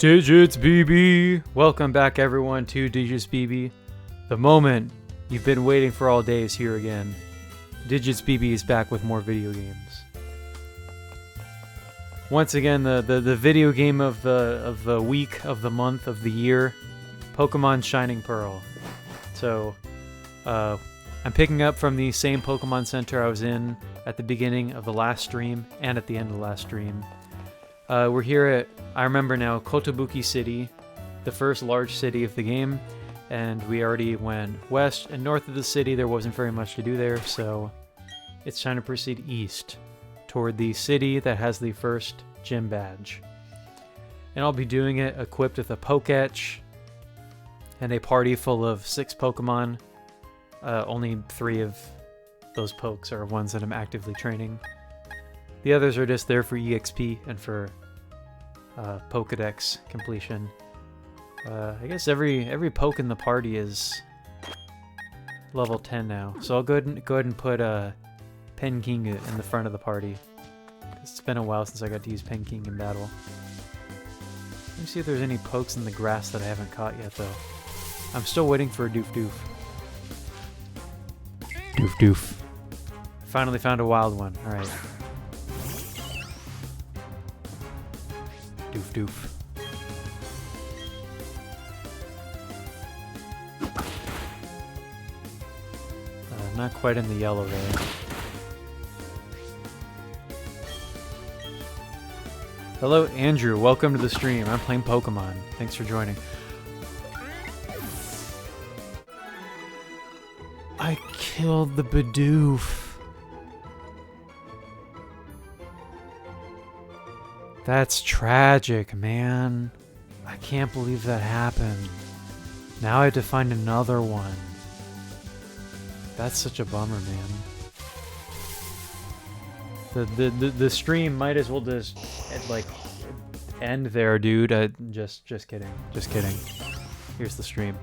Digits BB! Welcome back everyone to Digits BB. The moment you've been waiting for all day is here again. Digits BB is back with more video games. Once again, the video game of the week, of the month, of the year, Pokemon Shining Pearl. So, I'm picking up from the same Pokemon Center I was in at the beginning of the last stream and at the end of the last stream. We're here at, I remember now, Kotobuki City, the first large city of the game, and we already went west and north of the city. There wasn't very much to do there, so it's time to proceed east toward the city that has the first gym badge. And I'll be doing it equipped with a Poketch and a party full of 6 Pokemon. Only 3 of those pokes are ones that I'm actively training. The others are just there for EXP and for Pokedex completion. I guess every poke in the party is level 10 now, so I'll go ahead and put Penkingu in the front of the party. It's been a while since I got to use Penking in battle. Let me see if there's any pokes in the grass that I haven't caught yet, though. I'm still waiting for a Doof. Doof. Finally found a wild one. Alright. Doof. Not quite in the yellow there. Hello, Andrew. Welcome to the stream. I'm playing Pokemon. Thanks for joining. I killed the Bidoof. That's tragic, man. I can't believe that happened. Now I have to find another one. That's such a bummer, man. The stream might as well just like end there, dude. Just kidding. Here's the stream.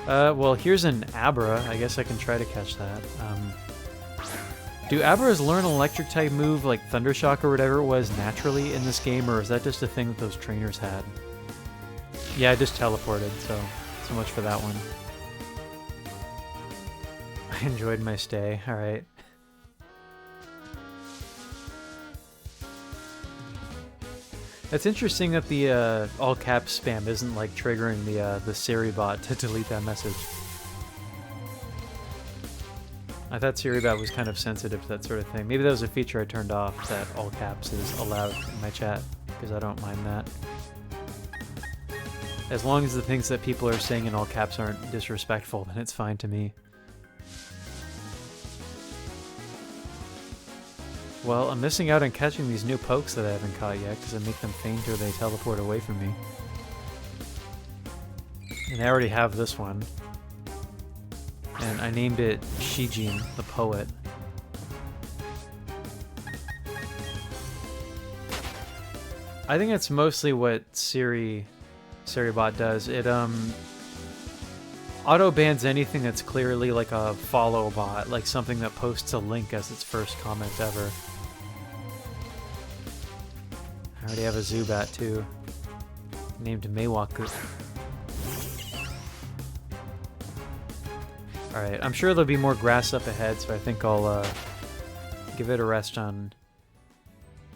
Well, here's an Abra. I guess I can try to catch that. Do Abras learn an electric type move like Thundershock or whatever it was naturally in this game, or is that just a thing that those trainers had? Yeah, I just teleported, so much for that one. I enjoyed my stay. Alright. It's interesting that the all caps spam isn't like triggering the Siri bot to delete that message. I thought Siri bot was kind of sensitive to that sort of thing. Maybe that was a feature I turned off, that all caps is allowed in my chat, because I don't mind that. As long as the things that people are saying in all caps aren't disrespectful, then it's fine to me. Well, I'm missing out on catching these new pokes that I haven't caught yet, because I make them faint or they teleport away from me. And I already have this one. And I named it Shijin, the poet. I think that's mostly what Siri bot does. It auto bans anything that's clearly like a follow bot, like something that posts a link as its first comment ever. I already have a Zubat too, named Meiwaku. Alright, I'm sure there'll be more grass up ahead, so I think I'll give it a rest on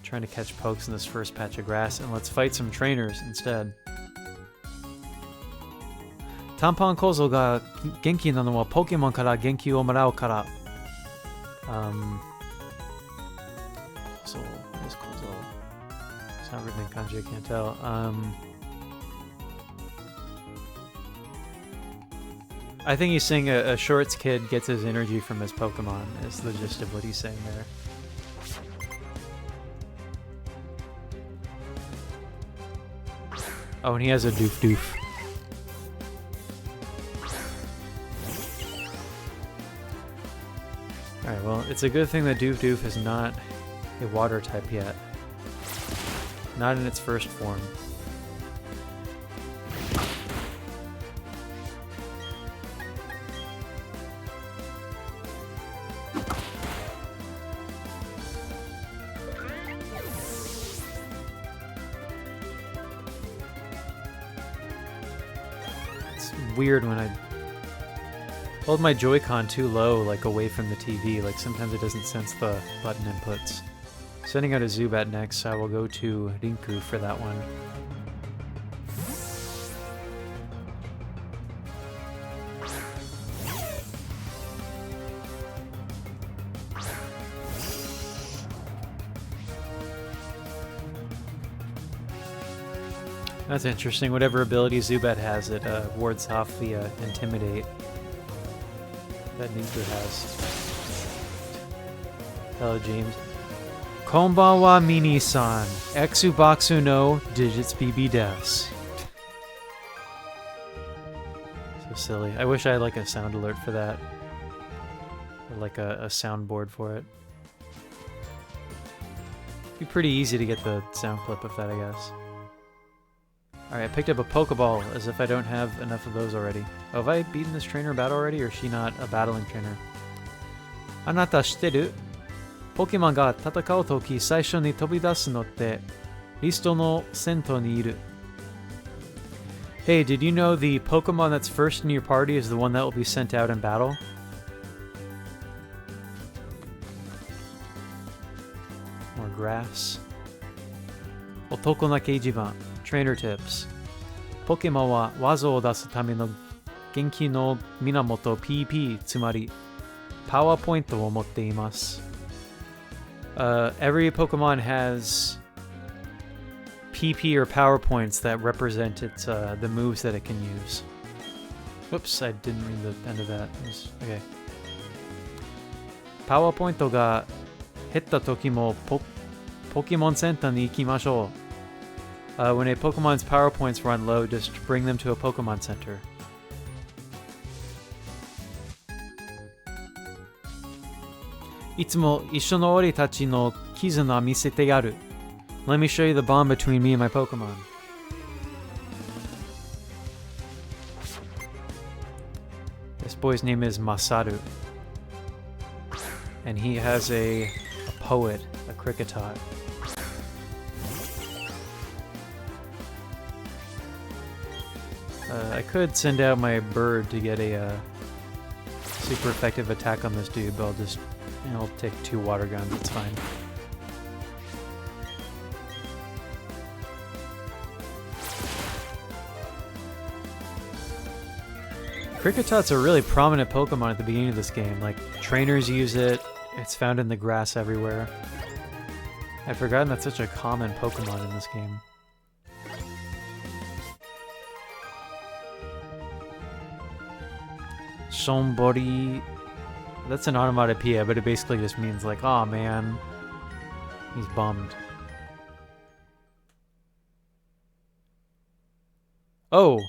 trying to catch pokes in this first patch of grass, and let's fight some trainers instead. Tanpan Kozo ga genki nano wa Pokemon kara genki o marau kara. Kozo, what is Kozo? It's not written in kanji, I can't tell. I think he's saying a shorts kid gets his energy from his Pokemon, is the gist of what he's saying there. Oh, and he has a Doof. Alright, well, it's a good thing that Doof is not a water type yet. Not in its first form. It's weird when I hold my Joy-Con too low, like away from the TV. Like sometimes it doesn't sense the button inputs. Sending out a Zubat next, I will go to Rinku for that one. That's interesting. Whatever ability Zubat has, it wards off the Intimidate that Rinku has. Hello, James. Konbanwa Mini-san. Exuboxu no digits BB desu. So silly. I wish I had like a sound alert for that. Or like a soundboard for it. It'd be pretty easy to get the sound clip of that, I guess. Alright, I picked up a Pokeball, as if I don't have enough of those already. Oh, have I beaten this trainer battle already, or is she not a battling trainer? Anata shiteru? Pokemon ga tatakau toki saisho ni tobidasu no te listo no sento ni iru. Hey, did you know the Pokemon that's first in your party is the one that will be sent out in battle? More grass. Otoko na keijiban. Trainer tips. Pokemon wa wazo o dasu tame no genki no minamoto PP, tsumari power point o motte imasu. Every Pokemon has PP or power points that represent its the moves that it can use. Whoops, I didn't read the end of that. Okay. Power point ga hitta toki mo Pokemon Center ni ikimashou. When a Pokemon's power points run low, just bring them to a Pokemon Center. Itsumo issho no ori tachi no kizuna misete yaru. Let me show you the bond between me and my Pokemon. This boy's name is Masaru. And he has a poet, a Kricketot. I could send out my bird to get a super effective attack on this dude, but I'll just, I'll take 2 water guns, it's fine. Kricketot's a really prominent Pokemon at the beginning of this game. Like, trainers use it, it's found in the grass everywhere. I'd forgotten that's such a common Pokemon in this game. Shonbori. That's an onomatopoeia, but it basically just means like, oh man, he's bummed. Oh!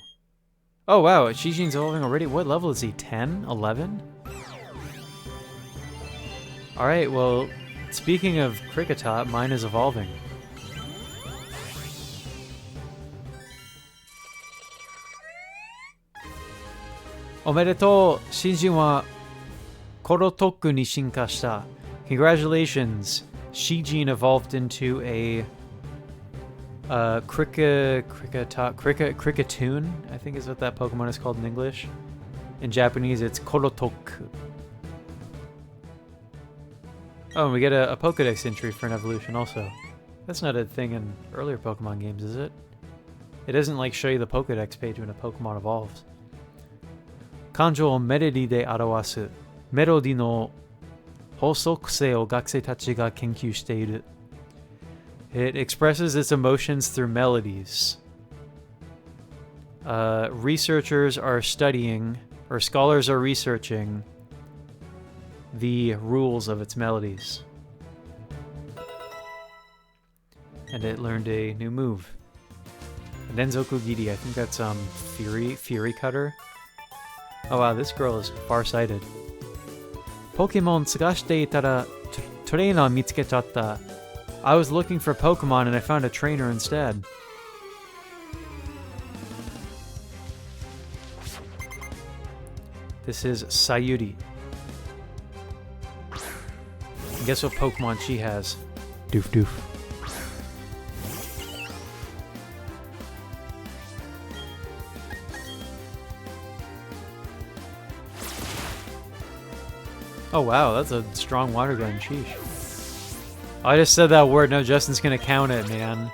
Oh wow, Shijin's evolving already? What level is he? 10? 11? Alright, well, speaking of Kricketot, mine is evolving. Omedetou, Shinjin wa Korotoku ni shinka shita. Congratulations, Shijin evolved into a Cricketoon, I think is what that Pokemon is called in English. In Japanese, it's Korotoku. Oh, and we get a Pokedex entry for an evolution also. That's not a thing in earlier Pokemon games, is it? It doesn't like show you the Pokedex page when a Pokemon evolves. Kanjo o melody de arawasu. Melody no hosokusei o gakusei tachi ga kenkyū shiteiru. It expresses its emotions through melodies. Researchers are studying, or scholars are researching, the rules of its melodies. And it learned a new move. Renzoku Giri, I think that's Fury Cutter. Oh wow, this girl is far-sighted. Pokemon tsugashite itara trainer mitsukechatta. I was looking for Pokemon and I found a trainer instead. This is Sayuri. And guess what Pokemon she has? Doof doof. Oh wow, that's a strong water gun. Sheesh. I just said that word. No, Justin's gonna count it, man.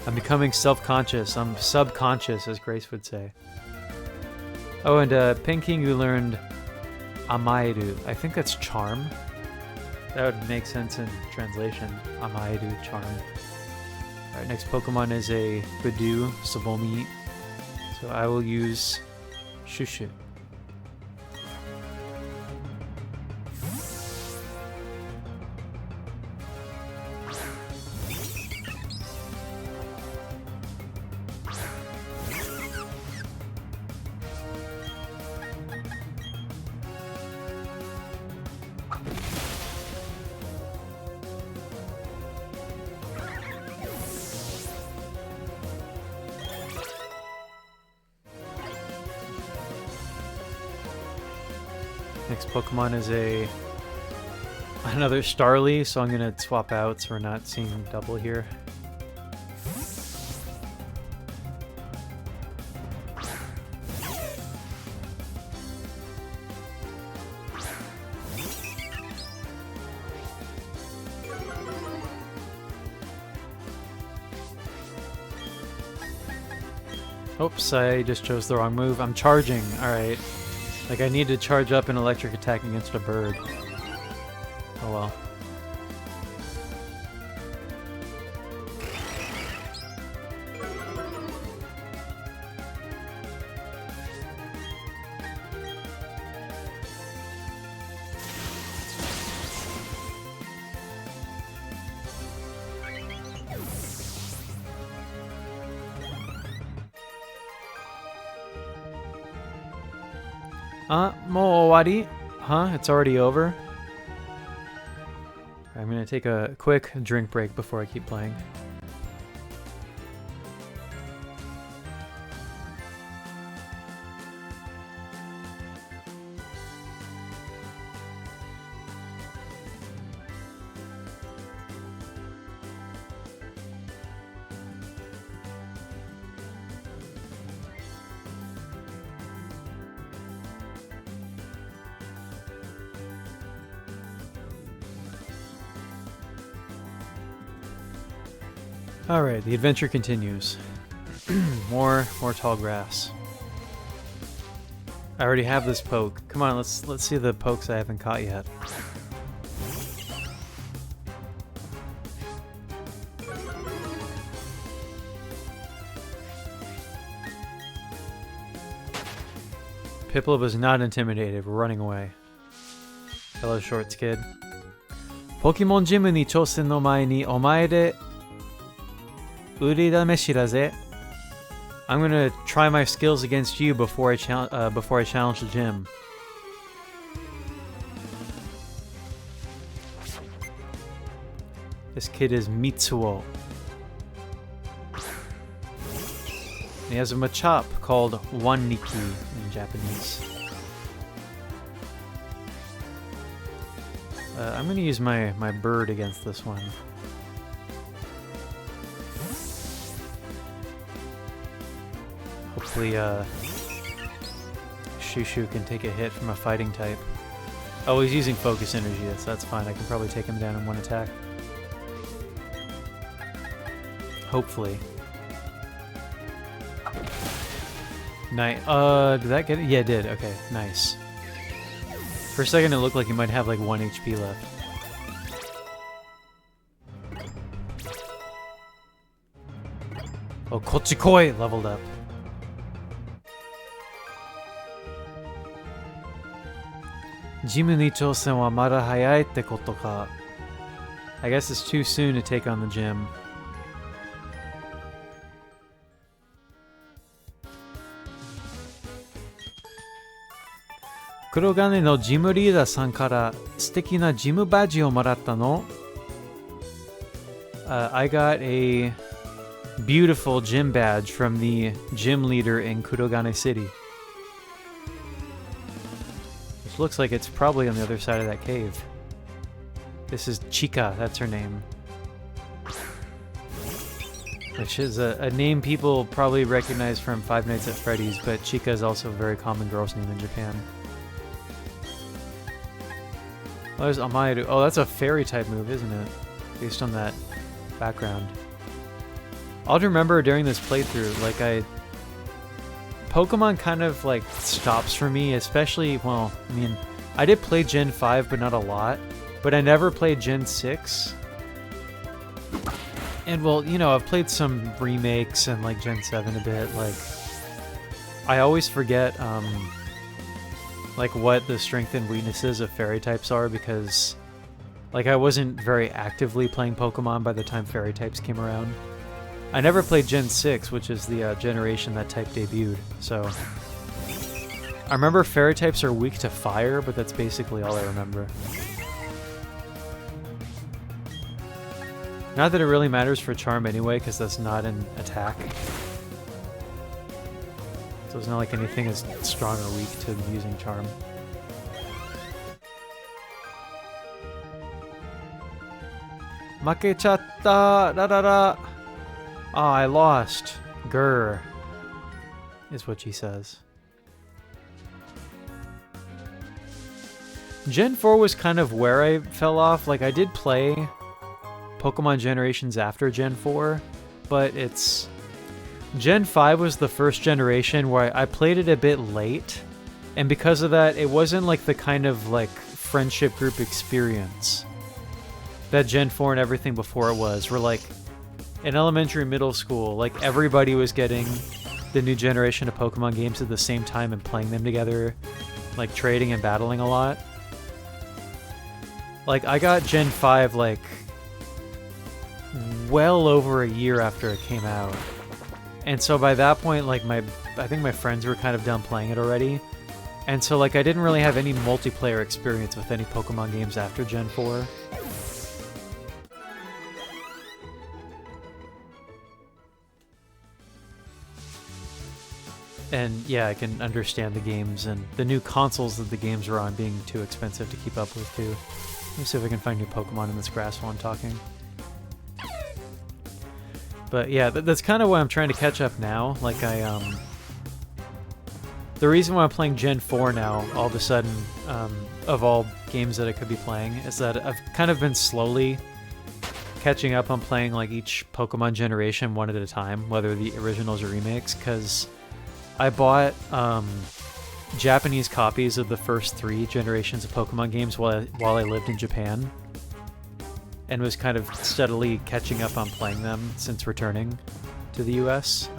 I'm becoming self-conscious. I'm subconscious, as Grace would say. Oh, and Pinking, you learned Amaeru. I think that's charm. That would make sense in translation. Amaeru, charm. Alright, next Pokemon is a Budew, Sabomi. So I will use Shushu. Next Pokemon is another Starly, so I'm gonna swap out so we're not seeing double here. Oops, I just chose the wrong move. I'm charging, alright. Like, I need to charge up an electric attack against a bird. Oh well. Mo owari? Huh? It's already over? I'm gonna take a quick drink break before I keep playing. Alright, the adventure continues. more tall grass. I already have this poke. Come on, let's see the pokes I haven't caught yet. Piplup was not intimidated. We're running away. Hello, Shorts Kid. Pokemon Gym ni chousen no mae ni omae de uridame shiraze. I'm gonna try my skills against you before I challenge the gym. This kid is Mitsuo. He has a Machop called Waniki in Japanese. I'm gonna use my bird against this one. Hopefully, Shushu can take a hit from a fighting type. Oh, he's using focus energy, so that's fine. I can probably take him down in one attack. Hopefully. Nice. Did that get it? Yeah, it did. Okay, nice. For a second, it looked like he might have like 1 HP left. Oh, Kochikoi leveled up. Jimu ni chousen wa mada hayai tte koto ka. I guess it's too soon to take on the gym. Kurogane no Jimu Leader san kara suteki na Jimu Badge o moratta no? I got a beautiful gym badge from the gym leader in Kurogane City. Which looks like it's probably on the other side of that cave. This is Chika, that's her name. Which is a name people probably recognize from Five Nights at Freddy's, but Chika is also a very common girl's name in Japan. What does Amaya do? Oh, that's a fairy type move, isn't it? Based on that background. I'll remember during this playthrough, like Pokemon kind of like stops for me, especially, well, I mean, I did play Gen 5, but not a lot. But I never played Gen 6. And well, you know, I've played some remakes and like Gen 7 a bit. Like, I always forget, like what the strength and weaknesses of fairy types are because, like, I wasn't very actively playing Pokemon by the time fairy types came around. I never played Gen 6, which is the generation that type debuted, so... I remember fairy types are weak to fire, but that's basically all I remember. Not that it really matters for Charm anyway, because that's not an attack. So it's not like anything is strong or weak to using Charm. Makechatta! Da-da-da! Oh, I lost. Grr. Is what she says. Gen 4 was kind of where I fell off. Like, I did play Pokemon generations after Gen 4, but it's... Gen 5 was the first generation where I played it a bit late, and because of that, it wasn't like the kind of, like, friendship group experience that Gen 4 and everything before it was, where, like, in elementary, middle school, like, everybody was getting the new generation of Pokemon games at the same time and playing them together, like, trading and battling a lot. Like, I got Gen 5, like, well over a year after it came out. And so by that point, like, I think my friends were kind of done playing it already. And so, like, I didn't really have any multiplayer experience with any Pokemon games after Gen 4. And yeah, I can understand the games and the new consoles that the games are on being too expensive to keep up with too. Let me see if I can find new Pokemon in this grass while I'm talking. But yeah, that's kind of why I'm trying to catch up now. Like the reason why I'm playing Gen 4 now, all of a sudden, of all games that I could be playing, is that I've kind of been slowly catching up on playing like each Pokemon generation one at a time, whether the originals or remakes, because I bought Japanese copies of the first 3 generations of Pokemon games while I lived in Japan, and was kind of steadily catching up on playing them since returning to the US.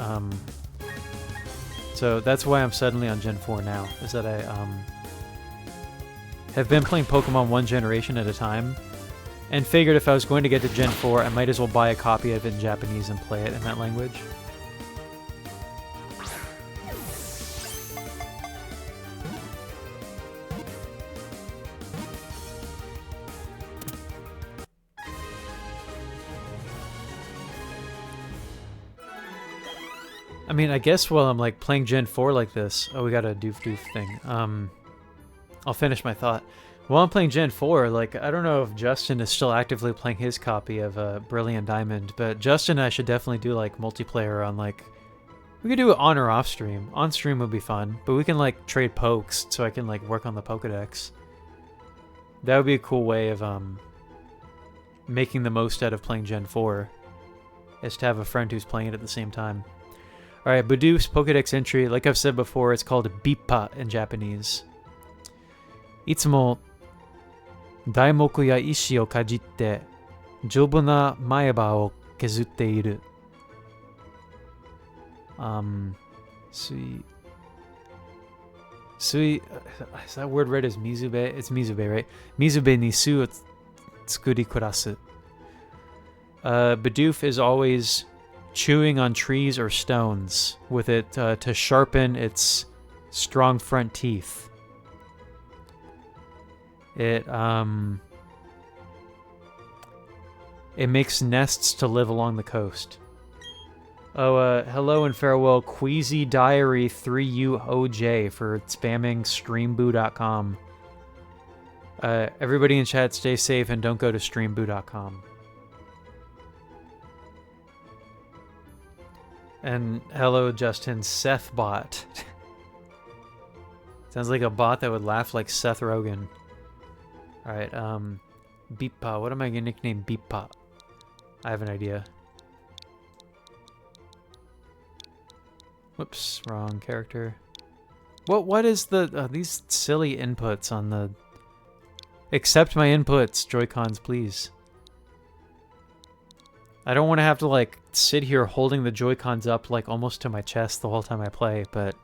So that's why I'm suddenly on Gen 4 now, is that I have been playing Pokemon one generation at a time, and figured if I was going to get to Gen 4, I might as well buy a copy of it in Japanese and play it in that language. I mean, I guess while I'm like playing Gen 4 like this... Oh, we got a doof thing. I'll finish my thought. While I'm playing Gen 4, like, I don't know if Justin is still actively playing his copy of Brilliant Diamond, but Justin and I should definitely do like multiplayer on like... We could do it on or off stream. On stream would be fun, but we can like trade pokes so I can like work on the Pokedex. That would be a cool way of making the most out of playing Gen 4, is to have a friend who's playing it at the same time. Alright, Budoof's Pokedex entry, like I've said before, it's called Bippa in Japanese. Itsumo daimoku ya ishi o kajitte jobu na maeba o kezutte iru. Sui, is that word read as Mizube? It's Mizube, right? Mizube ni su o tsukuri kurasu. Bidoof is always chewing on trees or stones with it to sharpen its strong front teeth. It makes nests to live along the coast. Oh, hello and farewell, Queasy Diary 3UOJ for spamming streamboo.com. Everybody in chat, stay safe and don't go to streamboo.com. And hello, Justin, Seth bot. Sounds like a bot that would laugh like Seth Rogen. Alright, Beepa. What am I gonna nickname Beepa? I have an idea. Whoops, wrong character. What is the... these silly inputs on the... Accept my inputs, Joy-Cons, please. I don't want to have to, like, sit here holding the Joy-Cons up, like, almost to my chest the whole time I play, but...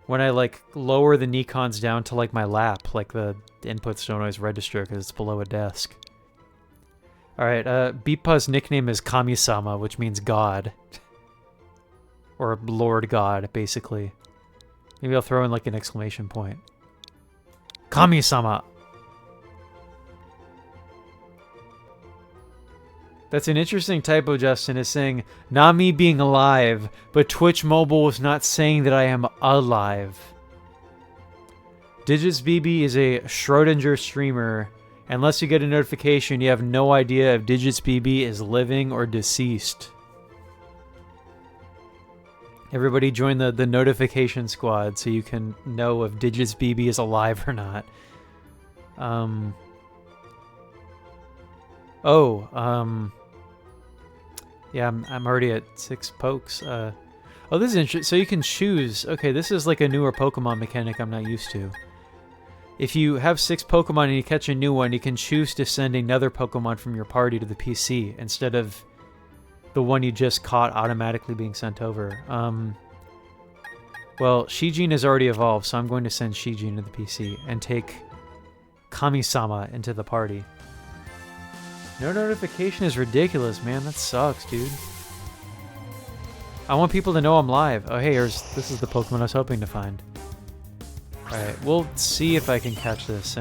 When I, like, lower the Nikons down to, like, my lap, like, the inputs don't always register because it's below a desk. Alright, Beepa's nickname is Kami-sama, which means God. Or Lord God, basically. Maybe I'll throw in, like, an exclamation point. Kami-sama! That's an interesting typo, Justin, is saying, not me being alive, but Twitch Mobile was not saying that I am alive. DigitsBB is a Schrodinger streamer. Unless you get a notification, you have no idea if DigitsBB is living or deceased. Everybody join the notification squad so you can know if DigitsBB is alive or not. Yeah, I'm already at 6 pokes. Oh, this is interesting. So you can choose. Okay, this is like a newer Pokemon mechanic I'm not used to. If you have 6 Pokemon and you catch a new one, you can choose to send another Pokemon from your party to the PC instead of the one you just caught automatically being sent over. Well, Shijin has already evolved, so I'm going to send Shijin to the PC and take Kami-sama into the party. No notification is ridiculous, man. That sucks, dude. I want people to know I'm live. Oh, hey, this is the Pokemon I was hoping to find. Alright, we'll see if I can catch this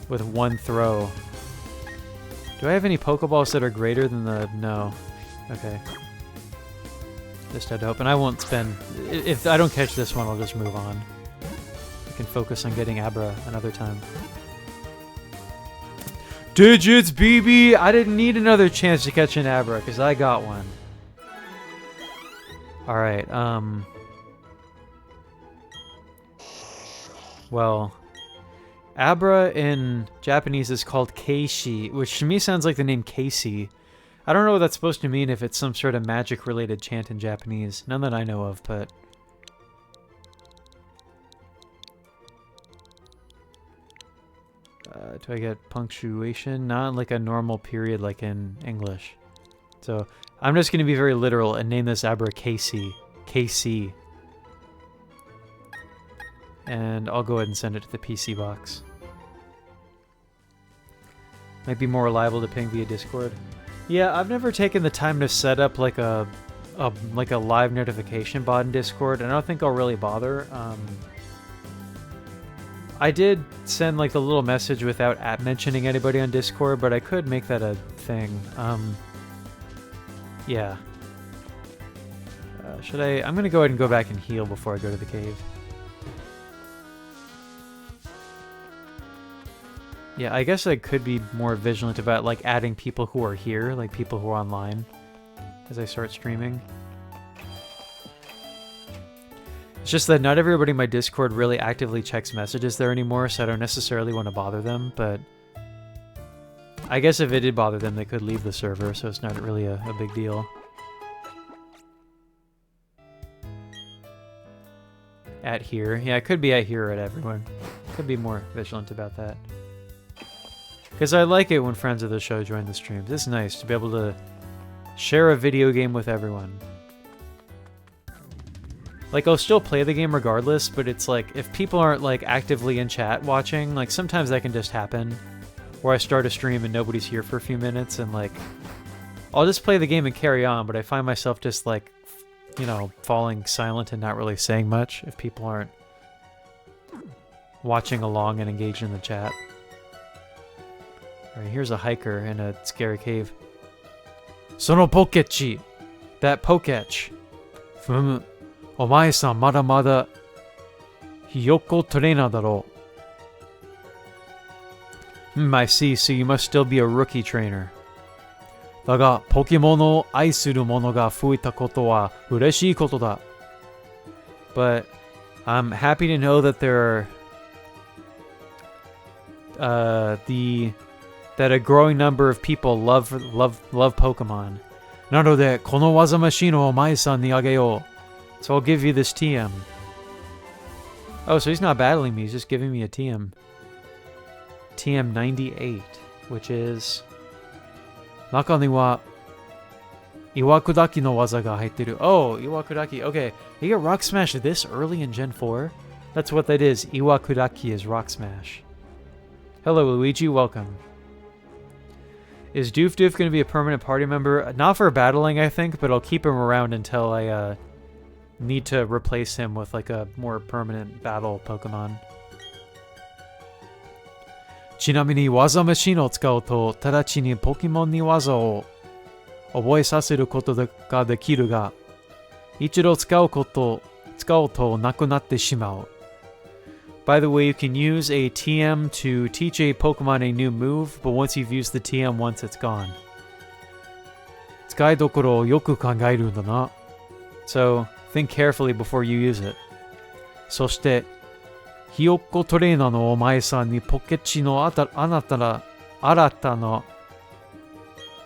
with one throw. Do I have any Pokeballs that are greater than the... No. Okay. Just had to hope. And I won't spend... If I don't catch this one, I'll just move on. I can focus on getting Abra another time. DigitsBB! I didn't need another chance to catch an Abra, because I got one. Alright, well, Abra in Japanese is called Keishi, which to me sounds like the name Casey. I don't know what that's supposed to mean, if it's some sort of magic-related chant in Japanese. None that I know of, but... do I get punctuation? Not like a normal period like in English. So, I'm just going to be very literal and name this Abra Casey. KC. And I'll go ahead and send it to the PC box. Might be more reliable to ping via Discord. Yeah, I've never taken the time to set up like a live notification bot in Discord, and I don't think I'll really bother. I did send like the little message without mentioning anybody on Discord, but I could make that a thing. Yeah. Should I? I'm gonna go ahead and go back and heal before I go to the cave. Yeah, I guess I could be more vigilant about like adding people who are here, like people who are online, as I start streaming. It's just that not everybody in my Discord really actively checks messages there anymore, so I don't necessarily want to bother them, but I guess if it did bother them, they could leave the server, so it's not really a big deal. At here. Yeah, it could be at here or at everyone. Could be more vigilant about that. Because I like it when friends of the show join the streams. It's nice to be able to share a video game with everyone. Like, I'll still play the game regardless, but it's like, if people aren't, like, actively in chat watching, like, sometimes that can just happen. Where I start a stream and nobody's here for a few minutes, and, like, I'll just play the game and carry on, but I find myself just, like, you know, falling silent and not really saying much if people aren't watching along and engaged in the chat. Alright, here's a hiker in a scary cave. Sono Pokechi! That Poketch! Fumu. Omae-san mada mada hiyoko trainer daro. I see, so you must still be a rookie trainer. Daga, Pokemon o aisuru mono ga fuita koto wa ureshii koto da. But I'm happy to know that there are that a growing number of people love Pokemon. なので、この技マシンを舞さんにあげよう. So I'll give you this TM. Oh, so he's not battling me, he's just giving me a TM. TM 98, which is... 中には Iwakudaki no waza ga haitteru. Oh, Iwakudaki. Okay, you get Rock Smash this early in Gen 4? That's what that is. Iwakudaki is Rock Smash. Hello, Luigi. Welcome. Is Doof Doof going to be a permanent party member? Not for battling, I think, but I'll keep him around until I need to replace him with like a more permanent battle Pokemon. ちなみに技マシンを使うと直ちにポケモンに技を覚えさせることができるが、一度使うとなくなってしまう。By the way, you can use a TM to teach a Pokemon a new move, but once you've used the TM once, it's gone. 使いどころをよく考えるんだな。So, think carefully before you use it. そして、ひよっこトレーナーのお前さんにポケチの新たな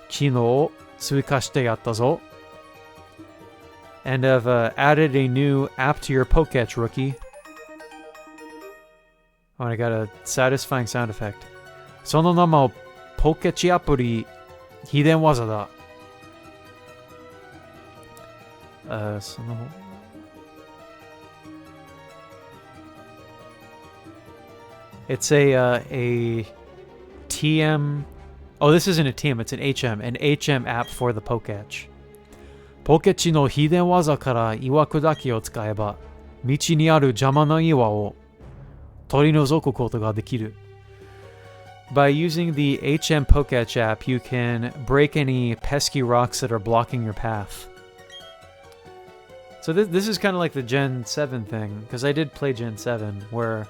機能を追加してやったぞ。And I've added a new app to your Poketch, rookie. Oh, and I got a satisfying sound effect. その名もポケチアプリ秘伝技だ。そのIt's a TM. Oh, this isn't a TM, it's an HM app for the Poketch. Poketchの秘伝技から岩砕きを使えば、道にある邪魔な岩を取り除くことができる。By using the HM Poketch app, you can break any pesky rocks that are blocking your path. So this is kind of like the Gen 7 thing, because I did play Gen 7, where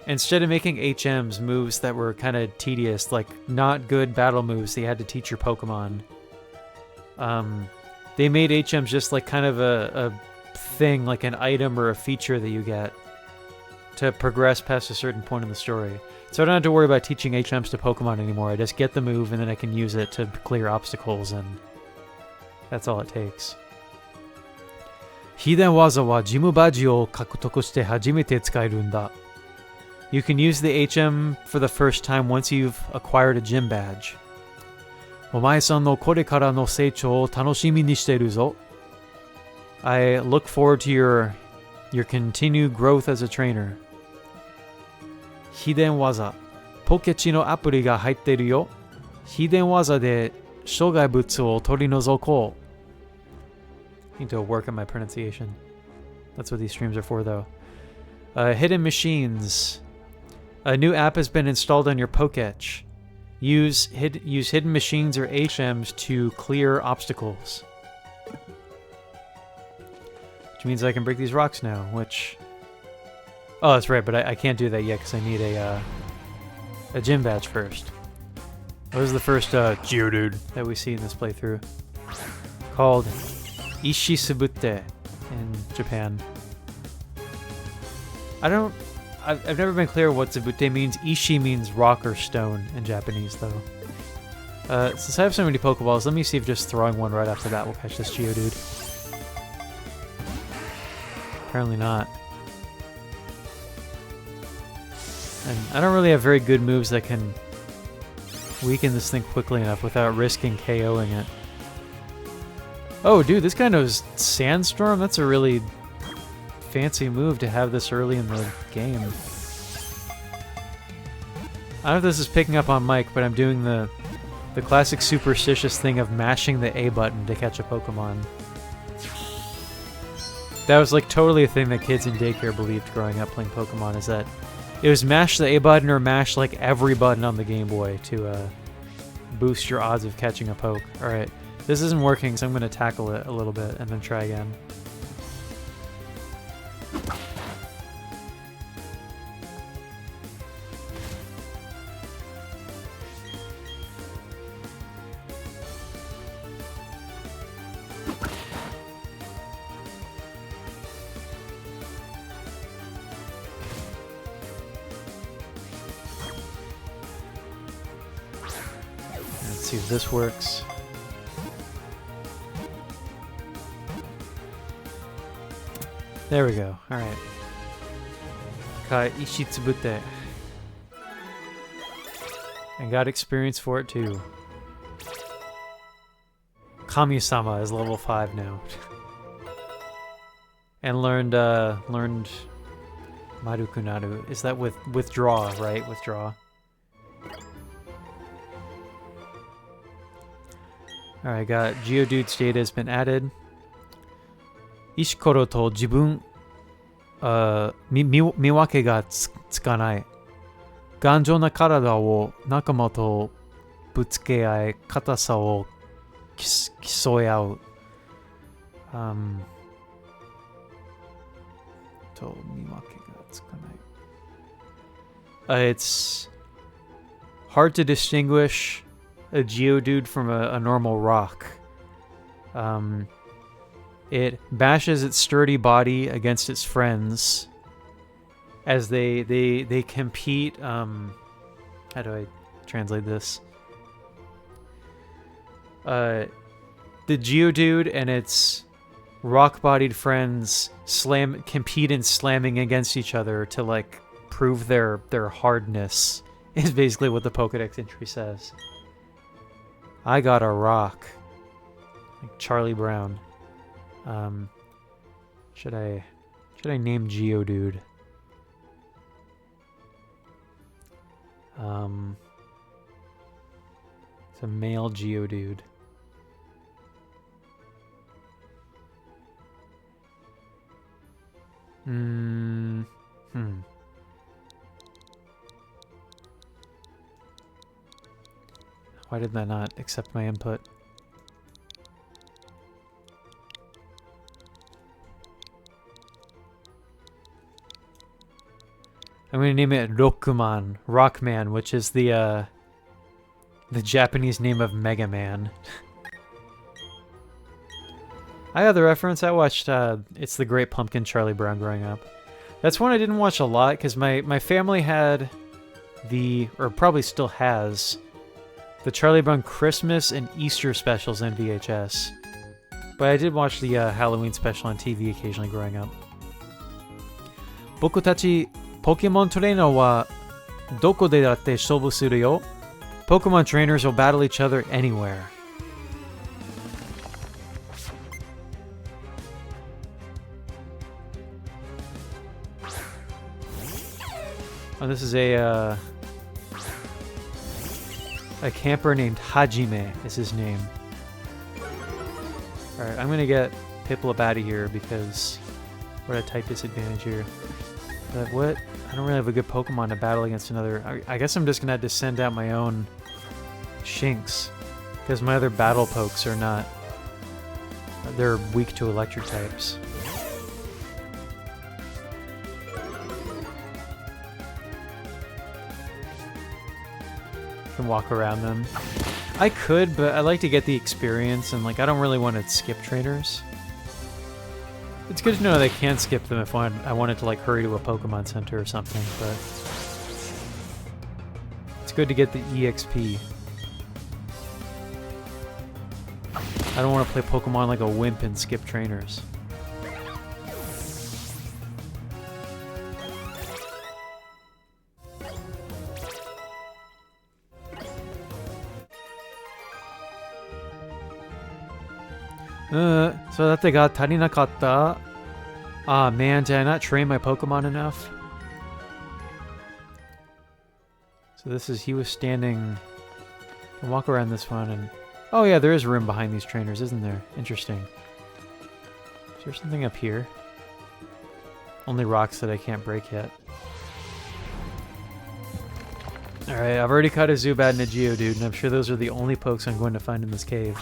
instead of making HMs moves that were kind of tedious, like not good battle moves that you had to teach your Pokemon, they made HMs just like kind of a thing, like an item or a feature that you get to progress past a certain point in the story. So I don't have to worry about teaching HMs to Pokemon anymore. I just get the move and then I can use it to clear obstacles, and that's all it takes. 秘伝技はジムバッジを獲得して初めて使えるんだ。You can use the HM for the first time once you've acquired a gym badge. お前さんのこれからの成長を楽しみにしているぞ。I look forward to your continued growth as a trainer. 秘伝技。ポケチのアプリが入っているよ。秘伝技で障害物を取り除こう。Need to work on my pronunciation. That's what these streams are for, though. Hidden machines. A new app has been installed on your Poketch. Use hidden machines or HMs to clear obstacles. Which means I can break these rocks now, which... Oh, that's right, but I can't do that yet because I need a gym badge first. What is the first Geodude that we see in this playthrough? Called Ishisubute in Japan. I've never been clear what Zubute means. Ishi means rock or stone in Japanese, though. Since I have so many Pokeballs, let me see if just throwing one right after that will catch this Geodude. Apparently not. And I don't really have very good moves that can weaken this thing quickly enough without risking KOing it. Oh, dude, this guy knows Sandstorm? That's a really fancy move to have this early in the game. I don't know if this is picking up on mic, but I'm doing the classic superstitious thing of mashing the A button to catch a Pokemon. That was like totally a thing that kids in daycare believed growing up playing Pokemon, is that it was mash the A button or mash like every button on the Game Boy to boost your odds of catching a poke. Alright, this isn't working, so I'm going to tackle it a little bit and then try again. Let's see if this works. There we go. Alright. Kai Ishitsubute. And got experience for it too. Kami-sama is level 5 now. And learned Marukunaru. Is that with withdraw, right? Withdraw. Alright, got Geodude's data has been added. Ishikoro to jibun miwake ga tsukanai. Ganjo na karada wo nakama to butsukeai katasa wo kisoiau. To miwake ga tsukanai. It's hard to distinguish a Geodude from a normal rock. It bashes its sturdy body against its friends as they compete. How do I translate this? The Geodude and its rock-bodied friends compete in slamming against each other to like prove their hardness. Is basically what the Pokédex entry says. I got a rock. Like Charlie Brown. Should I name Geodude? It's a male Geodude. Why did that not accept my input? I'm gonna name it Rokuman, Rockman, which is the Japanese name of Mega Man. I got the reference. I watched It's the Great Pumpkin, Charlie Brown growing up. That's one I didn't watch a lot because my family had or probably still has, the Charlie Brown Christmas and Easter specials in VHS. But I did watch the Halloween special on TV occasionally growing up. Boku tachi Pokemon trainer wa doko de datte shobu suru yo. Pokemon trainers will battle each other anywhere. Oh, this is a camper named Hajime is his name. Alright, I'm gonna get Piplup out of here because we're at a type disadvantage here. But what? I don't really have a good Pokemon to battle against another. I guess I'm just gonna have to send out my own Shinx. Because my other battle pokes are not... They're weak to electric types. Can walk around them. I could, but I like to get the experience, and like I don't really want to skip trainers. It's good to know that I can skip them if I wanted to like hurry to a Pokemon Center or something, but it's good to get the EXP. I don't want to play Pokemon like a wimp and skip trainers. So that they got tarinakatta. Ah man, did I not train my Pokemon enough? So this is, he was standing... I can walk around this one and... Oh yeah, there is room behind these trainers, isn't there? Interesting. Is there something up here? Only rocks that I can't break yet. Alright, I've already caught a Zubat and a Geodude, and I'm sure those are the only pokes I'm going to find in this cave.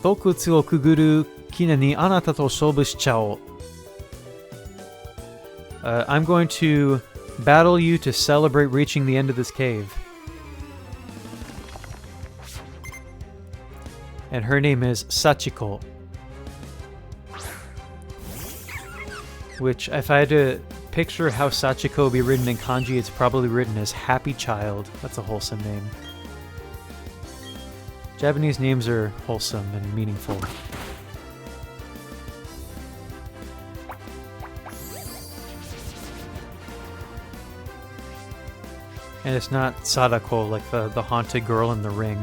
Tokutsu o kuguru kina ni anata to shobu shichao. I'm going to battle you to celebrate reaching the end of this cave. And her name is Sachiko. Which, if I had to picture how Sachiko would be written in kanji, it's probably written as Happy Child. That's a wholesome name. Japanese names are wholesome and meaningful. And it's not Sadako, like the haunted girl in the ring.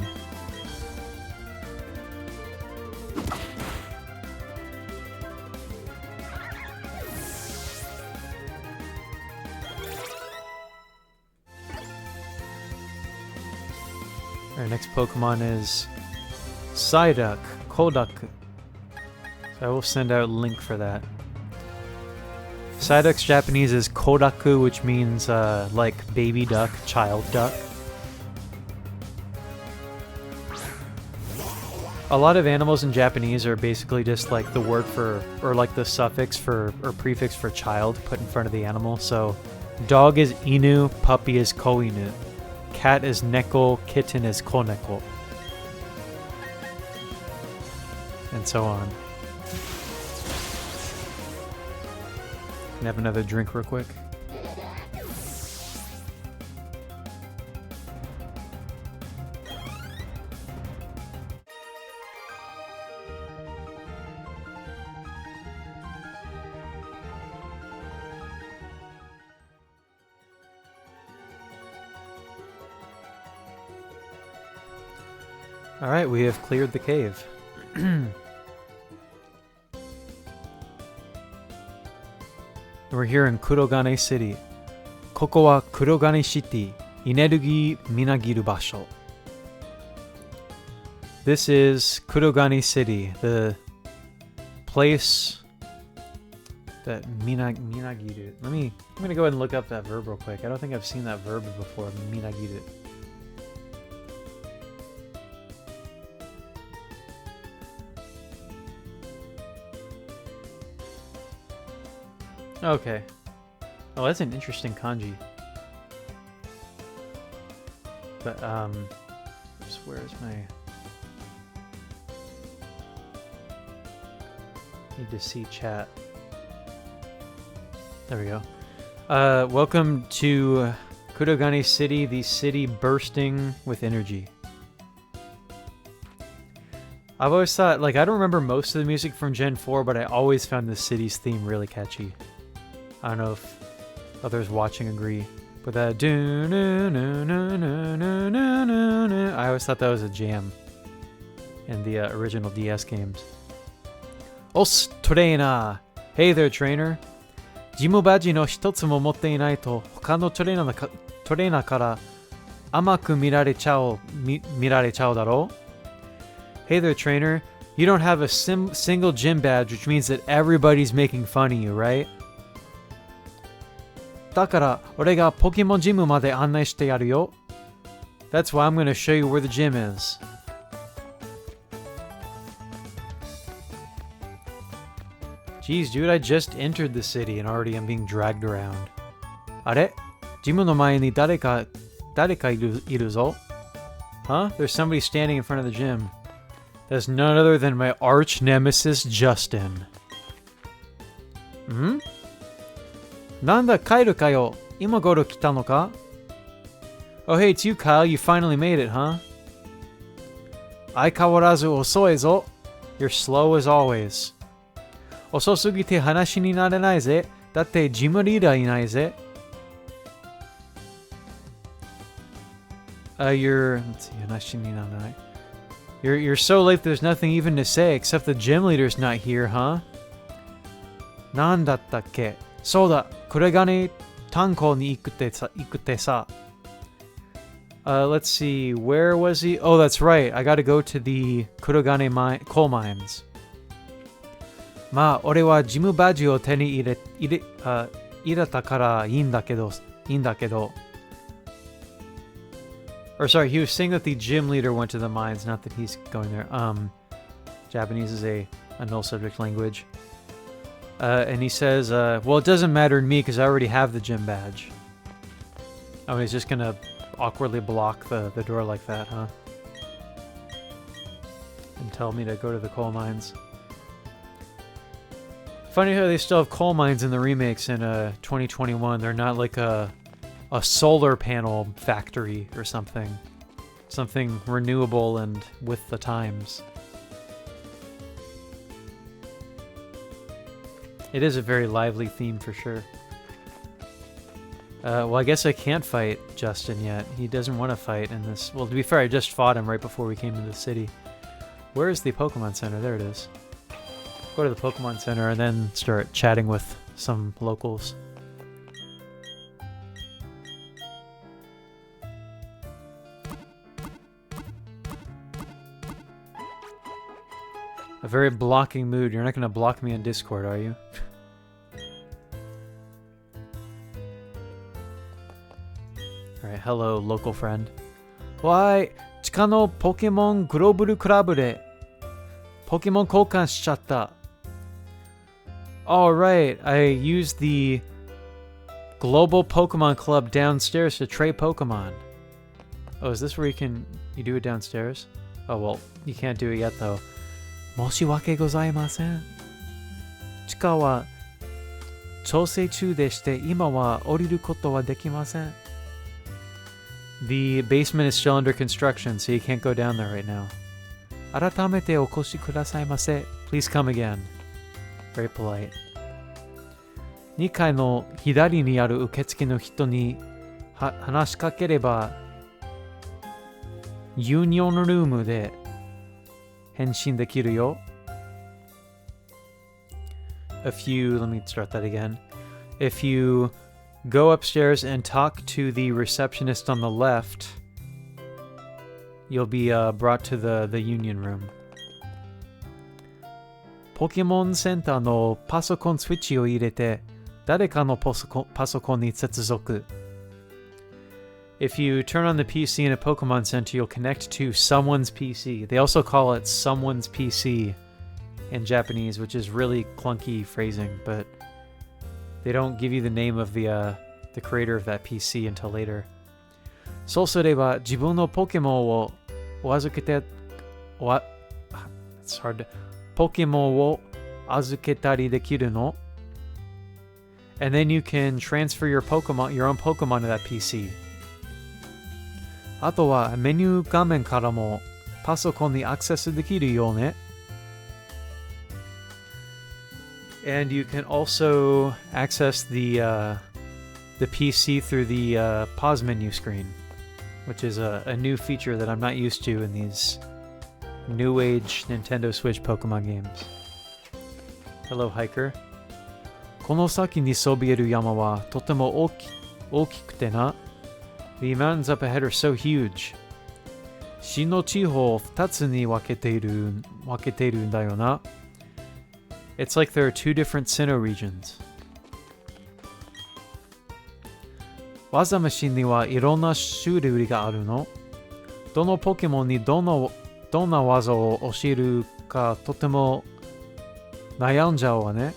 Our next Pokemon is Psyduck, Kodaku. So I will send out a link for that. Psyduck's Japanese is Kodaku, which means like baby duck, child duck. A lot of animals in Japanese are basically just like the word for, or like the suffix for, or prefix for child put in front of the animal. So dog is inu, puppy is koinu. Cat is neko, kitten is koneko. And so on. Can I have another drink real quick? Alright, we have cleared the cave. We're here in Kurogane City. Koko wa Kurogane City, Energy Minagiru Basho. This is Kurogane City, the place that Minagiru. I'm gonna go ahead and look up that verb real quick. I don't think I've seen that verb before, Minagiru. Okay. Oh, that's an interesting kanji. But, where's my... Need to see chat. There we go. Welcome to Kurogane City, the city bursting with energy. I've always thought, like, I don't remember most of the music from Gen 4, but I always found the city's theme really catchy. I don't know if others watching agree, but that I always thought that was a jam in the original DS games. Os trainer! Hey there, trainer! ジムバジの一つも持っていないと他のトレーナーから甘く見られちゃうだろう? Hey there, trainer! You don't have a single gym badge, which means that everybody's making fun of you, right? だから俺がポケモンジムまで案内してやるよ. That's why I'm going to show you where the gym is. Jeez, dude, I just entered the city and already I'm being dragged around. あれ? ジムの前に誰かいるぞ? Huh? There's somebody standing in front of the gym. That's none other than my arch nemesis, Justin. Hmm? なんだ、帰るかよ。今頃来たのか? Oh, hey, it's you, Kyle. You finally made it, huh? 相変わらず遅いぞ. You're slow as always. 遅すぎて話になれないぜ。だってジムリーダーいないぜ。Let's see, 話にならない. You're so late there's nothing even to say except the gym leader's not here, huh? なんだったっけ? そうだ、Kurogane炭鉱に行くってさ。Let's see, where was he? Oh, that's right. I gotta go to the Kurogane coal mines. まあ、俺はジムバッジを手に入れたからいいんだけど。Or sorry, he was saying that the gym leader went to the mines, not that he's going there. Japanese is a null subject language. And he says, well, it doesn't matter to me because I already have the gym badge. Oh, he's just gonna awkwardly block the door like that, huh? tell me to go to the coal mines. Funny how they still have coal mines in the remakes in 2021. They're not like a solar panel factory or something. Something renewable and with the times. It is a very lively theme for sure. Well, I guess I can't fight Justin yet. He doesn't want to fight in this. Well, to be fair, I just fought him right before we came to the city. Where is the Pokemon Center? There it is. Go to the Pokemon Center and then start chatting with some locals. A very blocking mood. You're not going to block me on Discord, are you? Alright, hello, local friend. Why? 地下のポケモングローブルクラブでポケモン交換しちゃった。Alright, I used the Global Pokemon Club downstairs to trade Pokemon. Oh, is this where you do it downstairs? Oh, well, you can't do it yet, though. 申し訳ございません。地下は調整中でして、今は降りることはできません。The basement is still under construction, so you can't go down there right now. 改めてお越しくださいませ。Please come again. Very polite. 2階の左にある受付の人に話しかければ、ユニオンルームで返信できるよ。Let me start that again. If you go upstairs and talk to the receptionist on the left, you'll be brought to the union room. ポケモンセンターのパソコンスイッチを入れて、誰かのパソコンに接続。If you turn on the PC in a Pokemon Center, you'll connect to someone's PC. They also call it someone's PC in Japanese, which is really clunky phrasing, but they don't give you the name of the creator of that PC until later. そうすれば自分のポケモンをお預けて、It's hard to... ポケモンを預けたりできるの? And then you can transfer your own Pokemon to that PC. あとはメニュー画面からもパソコンにアクセスできるよね。And you can also access the PC through the pause menu screen, which is a new feature that I'm not used to in these new age Nintendo Switch Pokemon games. Hello, hiker. この先にそびえる山はとても大きくてな。The mountains up ahead are so huge. 市の地方を2つに分けているんだよな。It's like there are two different Sinnoh regions. 技マシンにはいろんな種類があるの。どのポケモンにどんな技を教えるかとても悩んじゃうわね。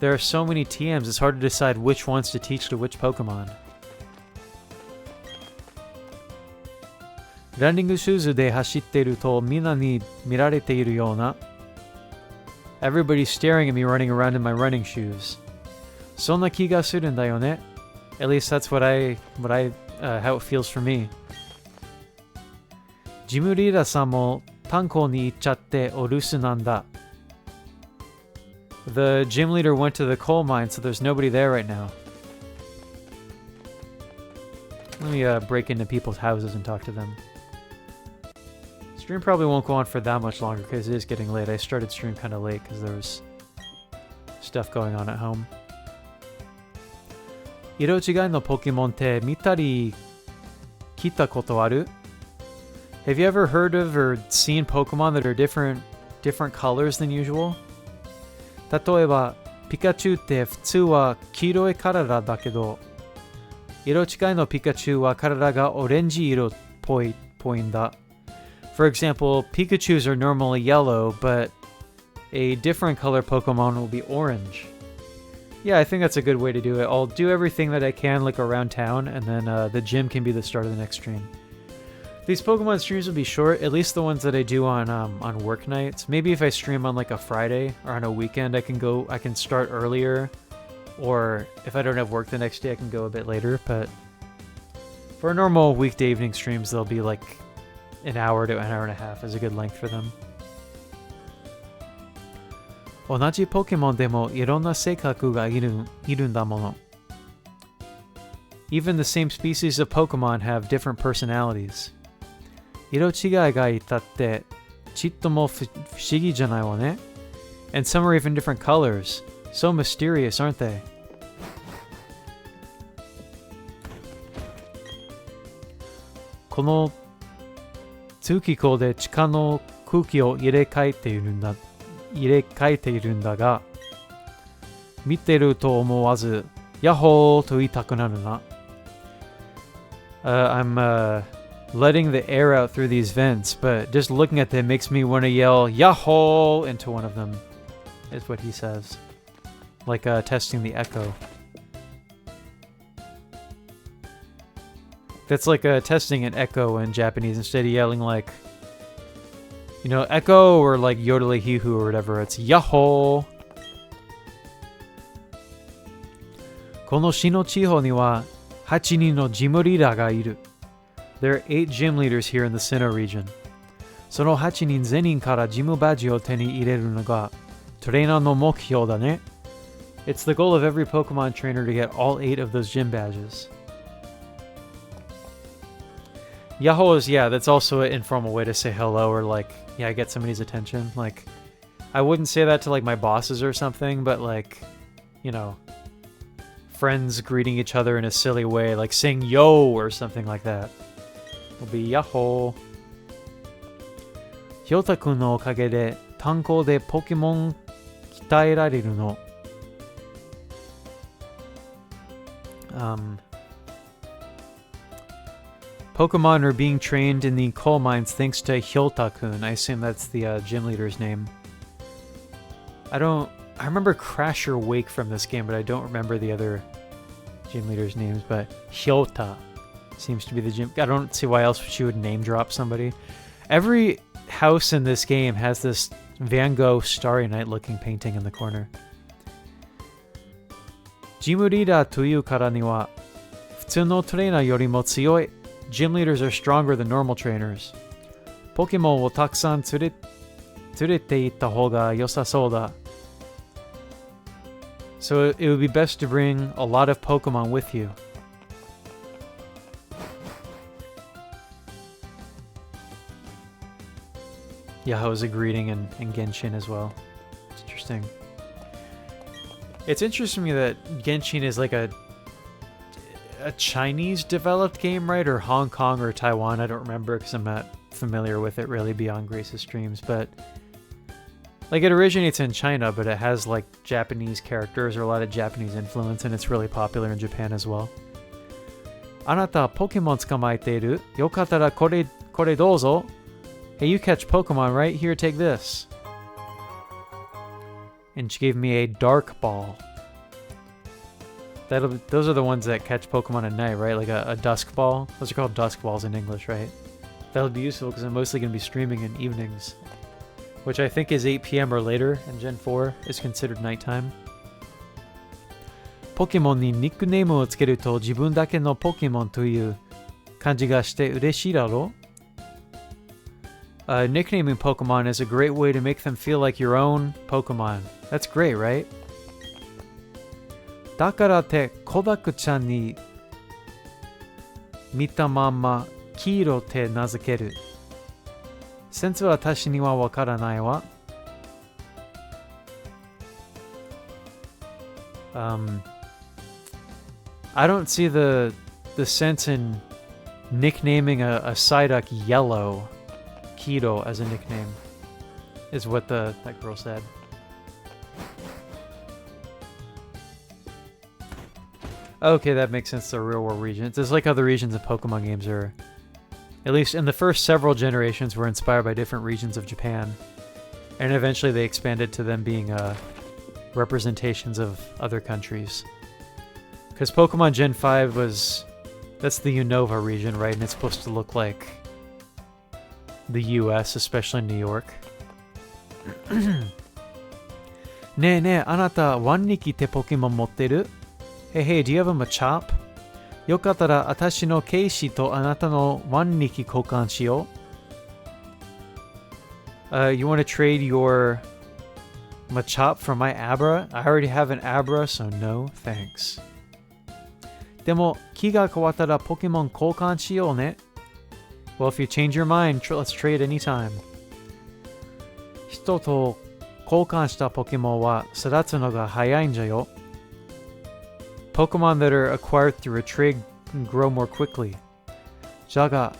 There are so many TMs, it's hard to decide which ones to teach to which Pokemon. ランニングシューズで走っているとみんなに見られているような。Everybody's staring at me running around in my running shoes. そんな気がするんだよね。At least that's how it feels for me. ジムリーダーさんも炭鉱に行っちゃってお留守なんだ。The gym leader went to the coal mine, so there's nobody there right now. Let me break into people's houses and talk to them. Stream probably won't go on for that much longer because it is getting late. I started stream kind of late because there was stuff going on at home. 色違いのポケモンって見たり聞いたことある? Have you ever heard of or seen Pokemon that are different colors than usual? 例えば、ピカチュウって普通は黄色い体だけど、色違いのピカチュウは体がオレンジ色っぽいんだ。For example, Pikachus are normally yellow, but a different color Pokemon will be orange. Yeah, I think that's a good way to do it. I'll do everything that I can like around town, and then the gym can be the start of the next stream. These Pokemon streams will be short, at least the ones that I do on work nights. Maybe if I stream on like a Friday or on a weekend, I can start earlier, or if I don't have work the next day, I can go a bit later. But for normal weekday evening streams, they'll be like an hour to an hour and a half is a good length for them. 同じポケモンでもいろんな性格がいるんだもの。Even the same species of Pokemon have different personalities. 色違いがいたってちっとも不思議じゃないわね。And some are even different colors. So mysterious, aren't they? この通気口で地下の空気を入れ替えているんだが、見てると思わず、ヤッホーと言いたくなるな。I'm letting the air out through these vents, but just looking at them makes me want to yell Yahoo into one of them, is what he says. Like testing the echo. That's like testing an echo in Japanese instead of yelling like, you know, echo or like yodele hihu or whatever. It's Yahoo! この市の地方には8人のジムリーダーがいる。There are 8 gym leaders here in the Sinnoh region. その8人全員からジムバッジを手に入れるのがトレーナーの目標だね。It's the goal of every Pokemon trainer to get all 8 of those gym badges. Yahoo is, yeah, that's also an informal way to say hello or like, yeah, get somebody's attention. Like, I wouldn't say that to like my bosses or something, but like, you know, friends greeting each other in a silly way, like saying yo or something like that. Will be Yahoo! ひょうたくんのおかげで炭鉱でポケモン鍛えられるの。Pokemon are being trained in the coal mines thanks to Hyota-kun. I assume that's the gym leader's name. I remember Crash or Wake from this game, but I don't remember the other gym leaders' names, but Hyota seems to be the gym. I don't see why else she would name drop somebody. Every house in this game has this Van Gogh Starry Night looking painting in the corner. ジムリーダーというからには普通のトレーナーよりも強い。Gym leaders are stronger than normal trainers. ポケモンをたくさん連れて行った方が良さそうだ。So it would be best to bring a lot of Pokemon with you. Yahoo is a greeting in Genshin as well. It's interesting. It's interesting to me that Genshin is like a Chinese developed game, right? Or Hong Kong or Taiwan. I don't remember because I'm not familiar with it really beyond Grace's streams. But like it originates in China, but it has like Japanese characters or a lot of Japanese influence, and it's really popular in Japan as well. あなたポケモン捕まえている？よかったらこれどうぞ。Hey, you catch Pokemon, right? Here, take this. And she gave me a dark ball. Those are the ones that catch Pokemon at night, right? Like a dusk ball. Those are called dusk balls in English, right? That'll be useful because I'm mostly going to be streaming in evenings, which I think is 8 p.m. or later, and Gen 4 is considered nighttime. ポケモンにニックネームをつけると自分だけのポケモンという感じがして嬉しいだろ？Nicknaming Pokemon is a great way to make them feel like your own Pokemon. That's great, right? だからってコダクちゃんに見たまんま黄色って名付ける。センスは私にはわからないわ。I don't see the sense in nicknaming a Psyduck Yellow Kiro as a nickname, is what that girl said. Okay, that makes sense. The real world regions. It's like how the regions of Pokemon games are, at least in the first several generations, were inspired by different regions of Japan. And eventually they expanded to them being representations of other countries. Because Pokemon Gen 5 that's the Unova region, right? And it's supposed to look like the US, especially New York. ねえねえ、あなたワンニキってポケモン持ってる？ Hey, hey, do you have a Machop? よかったら私のケイシとあなたのワンニキ交換しよう。You want to trade your Machop for my Abra? I already have an Abra, so no thanks. でも気が変わったらポケモン交換しようね。Well, if you change your mind, let's trade anytime. 人と交換したポケモンは育つのが早いんじゃよ。Pokemon that are acquired through a trade can grow more quickly. じゃが、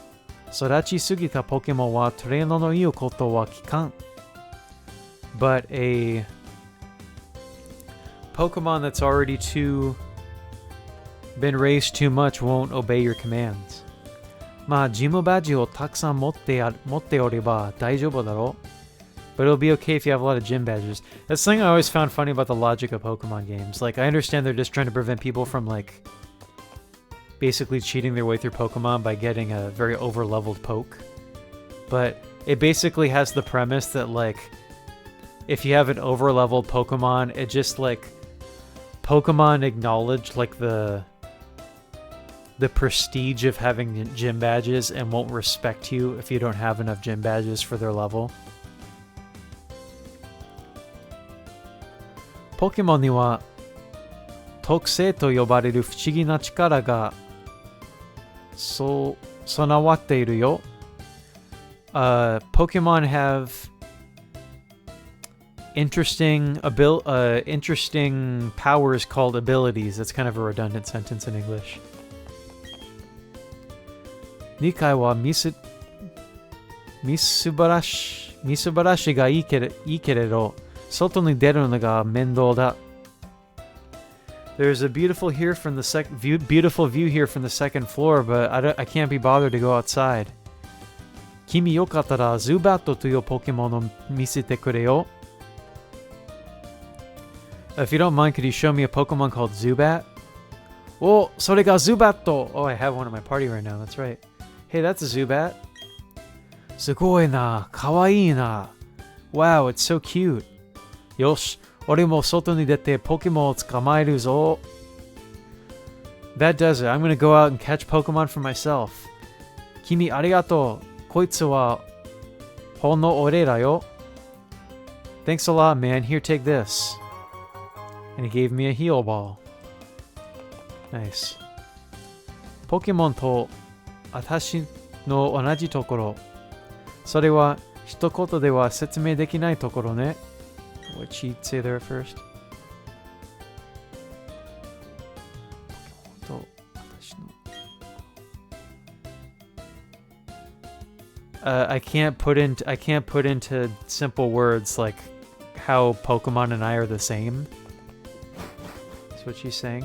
育ちすぎたポケモンはトレードの言うことは聞かん。But a Pokemon that's already been raised too much won't obey your commands. まあ、ジムバッジをたくさん持っておれば大丈夫だろう。But it'll be okay if you have a lot of gym badges. That's something I always found funny about the logic of Pokemon games. Like, I understand they're just trying to prevent people from, like, basically cheating their way through Pokemon by getting a very over-leveled poke. But it basically has the premise that, like, if you have an over-leveled Pokemon, it just, like, Pokemon acknowledge, like, the prestige of having gym badges and won't respect you if you don't have enough gym badges for their level. ポケモンには特性と呼ばれる不思議な力が備わっているよ。Pokemon have interesting powers called abilities. That's kind of a redundant sentence in English. 理解はみすばらしがいいけれど外に出るのが面倒だ。There's a beautiful view here from the second floor, but I can't be bothered to go outside. 君よかったらズバットというポケモンを見せてくれよ。If you don't mind, could you show me a Pokemon called Zubat? Oh, それが Zubat! Oh, I have one in my party right now, that's right. Hey, that's a Zubat. すごいな、かわいいな。Wow, it's so cute. よし、俺も外に出てポケモンを捕まえるぞ。That does it. I'm gonna go out and catch Pokemon for myself. 君ありがとう。こいつはほんの俺だよ。Thanks a lot, man. Here, take this. And he gave me a heal ball. Nice. ポケモンと私の同じところ。それは一言では説明できないところね。What'd she say there at first? I can't put into simple words like how Pokemon and I are the same. That's what she's saying.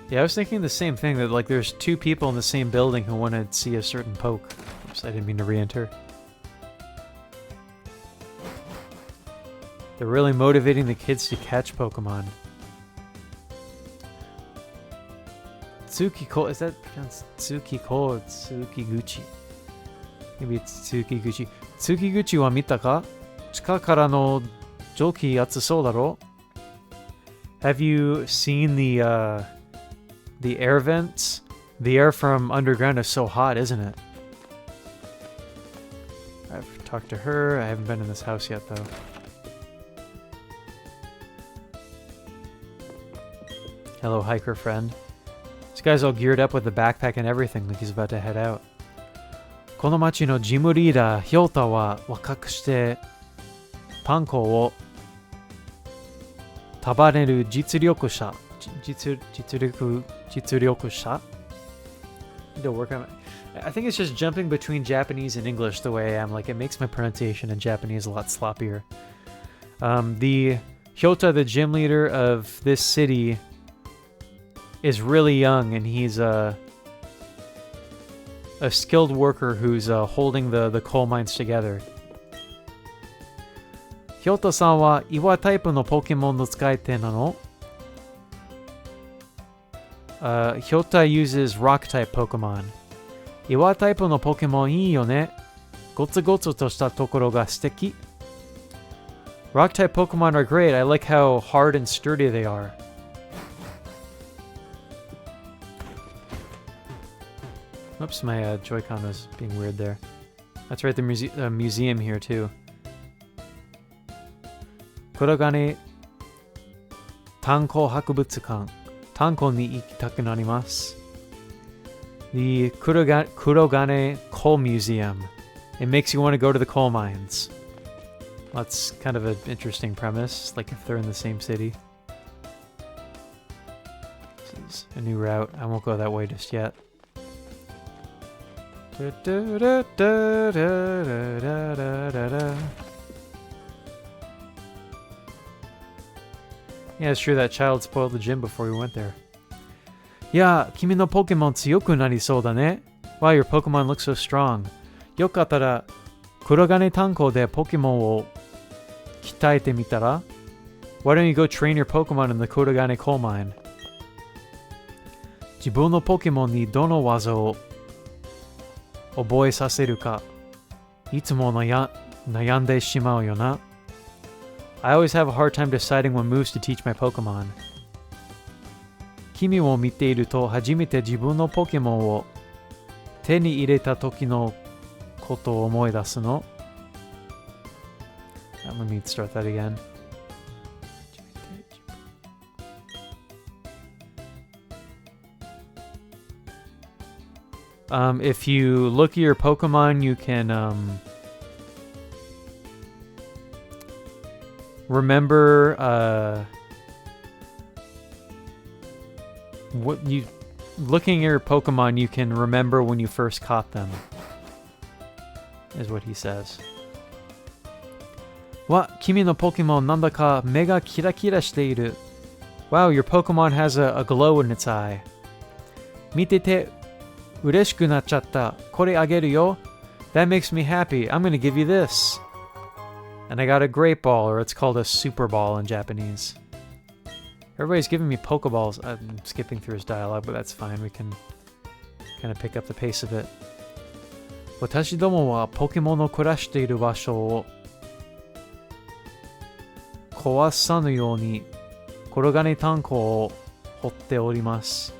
Yeah, I was thinking the same thing, that like there's two people in the same building who want to see a certain poke. Oops, I didn't mean to re-enter. They're really motivating the kids to catch Pokemon. Tsukiko, is that pronounced Tsukiko or Tsukiguchi? Maybe it's Tsukiguchi. Tsukiguchi wa mita ka? Chika kara no joki atsusou daro? Have you seen the air vents? The air from underground is so hot, isn't it? I've talked to her. I haven't been in this house yet, though. Hello, hiker friend. This guy's all geared up with the backpack and everything, like he's about to head out. この町のジムリーダー、ヒョウタは若くしてパン粉を束ねる実力者。実力者? To work on it. I think it's just jumping between Japanese and English the way I am. Like, it makes my pronunciation in Japanese a lot sloppier. The Hyota, the gym leader of this city, is really young, and he's a skilled worker who's holding the coal mines together. Hyota-san wa iwa type no Pokemon no tsukaete nano? Hyota uses rock type Pokemon. 岩タイプのポケモンいいよね。ゴツゴツとしたところが素敵。Rock type Pokemon are great. I like how hard and sturdy they are. Oops, my Joy-Con was being weird there. That's right, the museum here too. Kurogane Tanko Hakubutsukan. Tanko ni ikitaku narimasu. The Kurogane Coal Museum. It makes you want to go to the coal mines. That's kind of an interesting premise, like if they're in the same city. This is a new route. I won't go that way just yet. Yeah, it's true that child spoiled the gym before we went there. Yeah, kimi no Pokemon tsuyoku narisou da ne. Wow, your Pokemon looks so strong. Yokattara Kurogane Tanko de Pokemon wo kitaete mitara? Why don't you go train your Pokemon in the Kurogane coal mine? Jibun no Pokemon ni dono waza o oboe saseru ka itsumo nayande shimau yo na. I always have a hard time deciding what moves to teach my Pokemon. Kimi wo miteiru to hajimete jibun no Pokemon wo te ni ireta toki no koto o omoidasu no? Let me start that again. If you look at your Pokemon, you can remember looking at your Pokemon, you can remember when you first caught them. Is what he says. Wa, kimi no Pokemon nandaka me ga kirakira shiteiru. Wow, your Pokemon has a glow in its eye. Mitete ureshiku nachatta. Kore ageru yo. That makes me happy. I'm gonna give you this. And I got a Great Ball, or it's called a Super Ball in Japanese. Everybody's giving me Pokeballs. I'm skipping through his dialogue, but that's fine. We can kind of pick up the pace of it. Watashi domo wa Pokemon no kurashiteiru basho o kowasanu you ni Kurogane Tanko o hotte orimasu.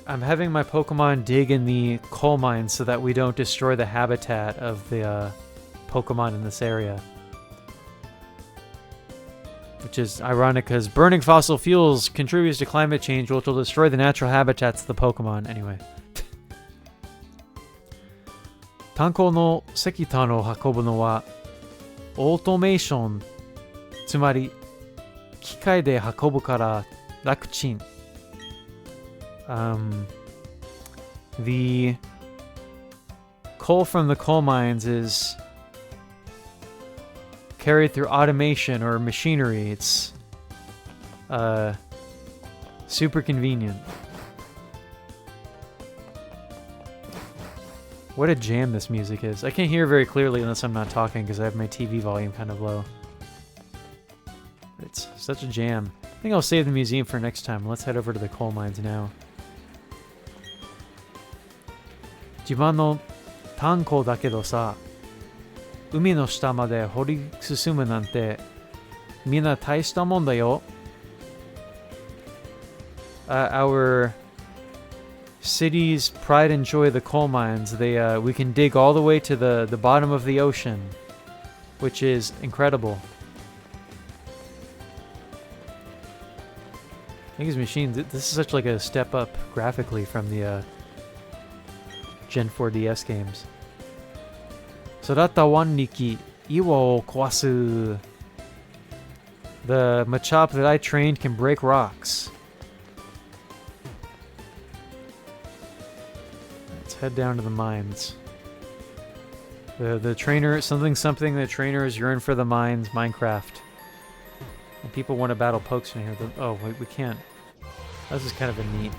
I'm having my Pokemon dig in the coal mines so that we don't destroy the habitat of the Pokemon in this area. Which is ironic because burning fossil fuels contributes to climate change, which will destroy the natural habitats of the Pokemon. Anyway. Tanko no sekitan o hakobu no wa automation, tsumari kikai de hakobu kara rakuchin. The coal from the coal mines is carried through automation or machinery. It's super convenient. What a jam this music is. I can't hear very clearly unless I'm not talking because I have my TV volume kind of low. It's such a jam. I think I'll save the museum for next time. Let's head over to the coal mines now. Jiban no tanko dakedo sa, umi no shita made hori susumu nante mina taishita mon da yo. Our city's pride and joy, the coal mines, we can dig all the way to the bottom of the ocean, which is incredible. I think these machines, this is such like a step up graphically from the Gen 4 DS games. Sorata Wanniki Iwa o Kawasu. The Machop that I trained can break rocks. Let's head down to the mines. The trainer, something, the trainers yearn for the mines, Minecraft. And people want to battle pokes in here. Oh, wait, we can't. This is kind of a neat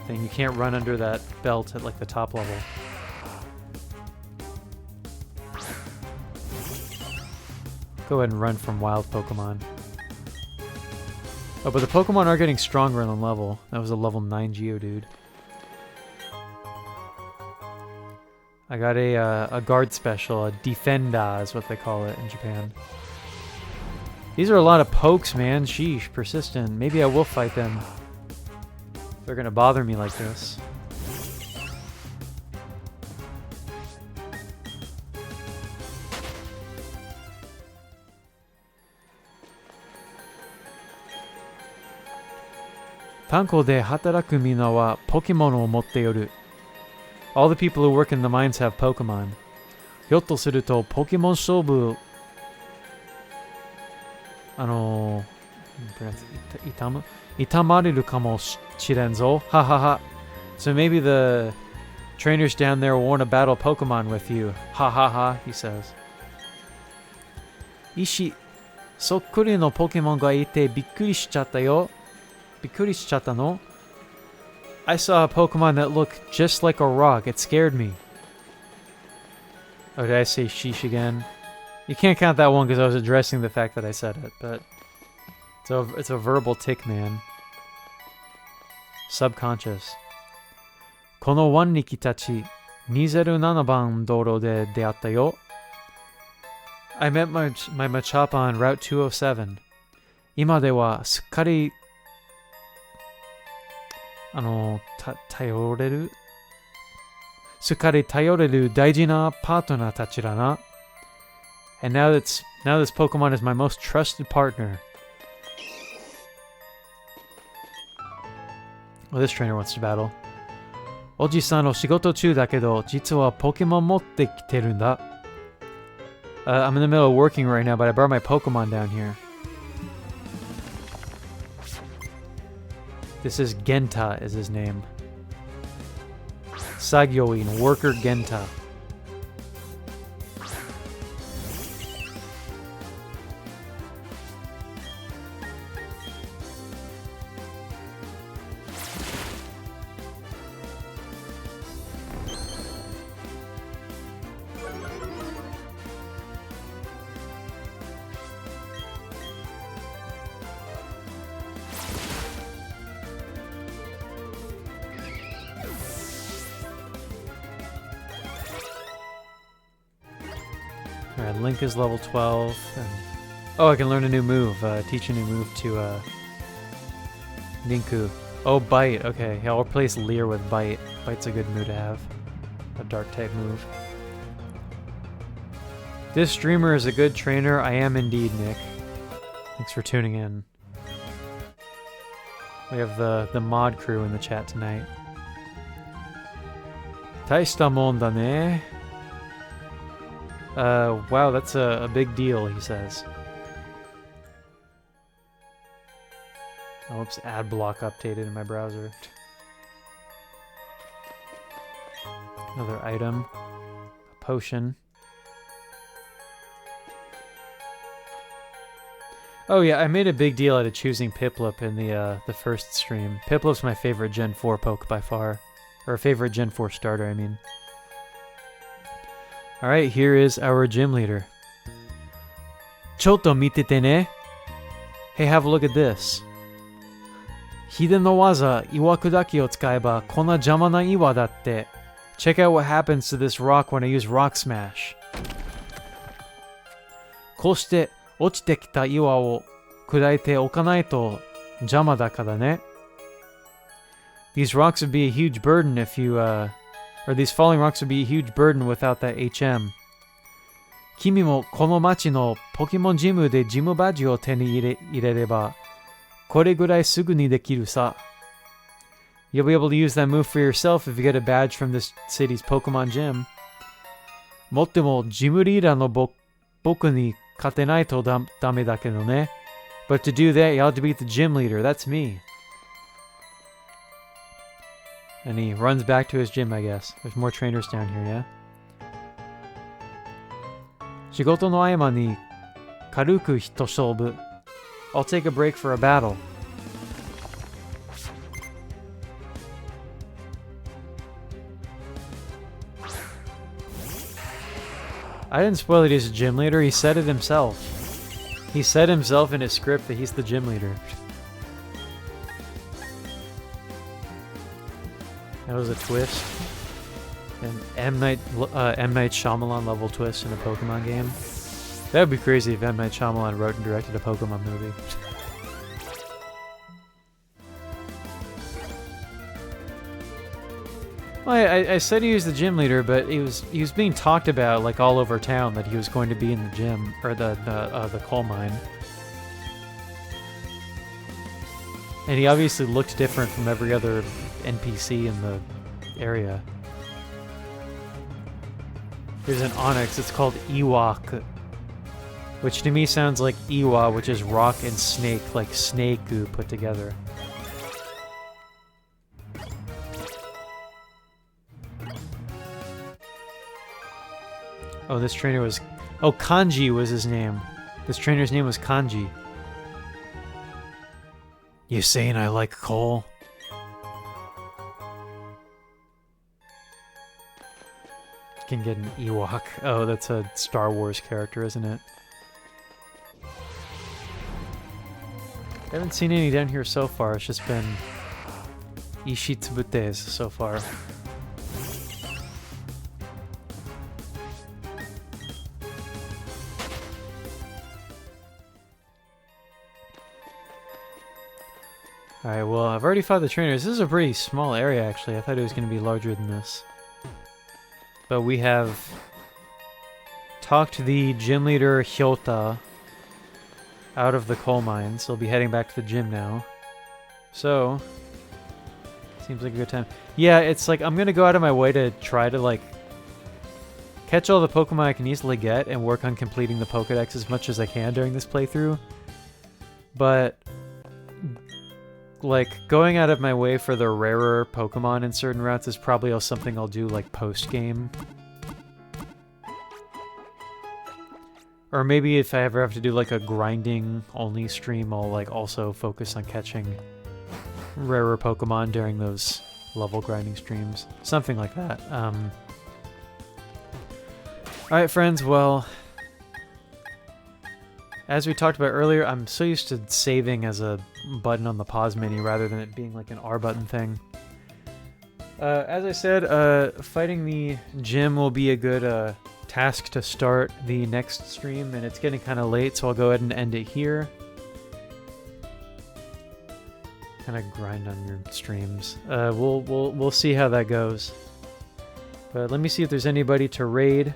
thing. You can't run under that belt at like the top level. Go ahead and run from wild Pokemon. Oh, but the Pokemon are getting stronger in the level. That was a level 9 Geodude. I got a guard special, a Defenda is what they call it in Japan. These are a lot of pokes, man. Sheesh, persistent. Maybe I will fight them. They're gonna bother me like this. Tanko de hataraku mina wa Pokemon o motte yoru. All the people who work in the mines have Pokemon. Hyotto suru to Pokemon shobu itamareru kamo shiren zo. Ha ha ha. So maybe the trainers down there will want to battle Pokemon with you. Ha ha ha, he says. Ishi sokkuri no Pokemon ga ite bikkuri shichatta yo. Bikkuri shichatta no? I saw a Pokemon that looked just like a rock. It scared me. Oh, did I say sheesh again? You can't count that one because I was addressing the fact that I said it, but it's a verbal tick, man. Subconscious. Kono wanriki tachi 27 ban doro de deatta yo. I met my Machop on Route 207. Ima de wa sukkari 頼れるすっかり頼れる大事なパートナーたちだな And now this Pokemon is my most trusted partner. Oh, this trainer wants to battle. Oji-san お仕事中だけど実はポケモン持ってきてるんだ I'm in the middle of working right now, but I brought my Pokemon down here. This is Genta, is his name. Sagyoin, worker Genta. Alright, Link is level 12. And oh, I can learn a new move. Teach a new move to Ninku. Oh, Bite. Okay, yeah, I'll replace Leer with Bite. Bite's a good move to have. A dark type move. This streamer is a good trainer. I am indeed, Nick. Thanks for tuning in. We have the mod crew in the chat tonight. Taishita mon da ne. Wow, that's a big deal, he says. Oh, oops, ad block updated in my browser. Another item. A potion. Oh yeah, I made a big deal out of choosing Piplup in the first stream. Piplup's my favorite Gen 4 poke by far. Or favorite Gen 4 starter, I mean. Alright, here is our gym leader. Chotto mitete ne. Hey, have a look at this. Hide no waza Iwakudaki o tsukaeba konna jama na iwa datte. Check out what happens to this rock when I use Rock Smash. Koshite ochite kita iwa o kudaite okanai to jama da kara ne. These rocks would be a huge burden if you or these falling rocks would be a huge burden without that HM. Kimi mo kono machi no Pokemon Jimu de Jimu Badge o te ni irereba, kore gurai sugu ni dekiru sa. You'll be able to use that move for yourself if you get a badge from this city's Pokemon Gym. Motte mo Jimu Rira no boku ni katenai to dame da kedo ne. But to do that, you have to beat the gym leader. That's me. And he runs back to his gym, I guess. There's more trainers down here, yeah? Shigoto no aima ni karuku hito shobu. I'll take a break for a battle. I didn't spoil it, he's a gym leader. He said it himself. He said himself in his script that he's the gym leader. That was a twist. An M. Night Shyamalan level twist in a Pokemon game. That would be crazy if M. Night Shyamalan wrote and directed a Pokemon movie. Well, I said he was the gym leader, but he was being talked about like all over town that he was going to be in the gym or the coal mine. And he obviously looked different from every other NPC in the area. There's an Onyx, it's called Ewok, which to me sounds like Ewa, which is rock and snake, like snake goo put together. Oh, this trainer was... Oh, Kanji was his name. This trainer's name was Kanji. You saying I like coal? Can get an Ewok. Oh, that's a Star Wars character, isn't it? I haven't seen any down here so far. It's just been Ishitsubutes so far. Alright, well, I've already fought the trainers. This is a pretty small area, actually. I thought it was going to be larger than this. But we have talked the gym leader Hyota out of the coal mines. He'll be heading back to the gym now. So, seems like a good time. Yeah, it's like I'm going to go out of my way to try to, like, catch all the Pokemon I can easily get and work on completing the Pokedex as much as I can during this playthrough. But... like, going out of my way for the rarer Pokemon in certain routes is probably something I'll do, like, post-game. Or maybe if I ever have to do, like, a grinding-only stream, I'll, like, also focus on catching rarer Pokemon during those level grinding streams. Something like that. Alright, friends, well... as we talked about earlier, I'm so used to saving as a button on the pause menu rather than it being like an R button thing. As I said, fighting the gym will be a good task to start the next stream, and it's getting kind of late, so I'll go ahead and end it here. Kind of grind on your streams. We'll see how that goes. But let me see if there's anybody to raid.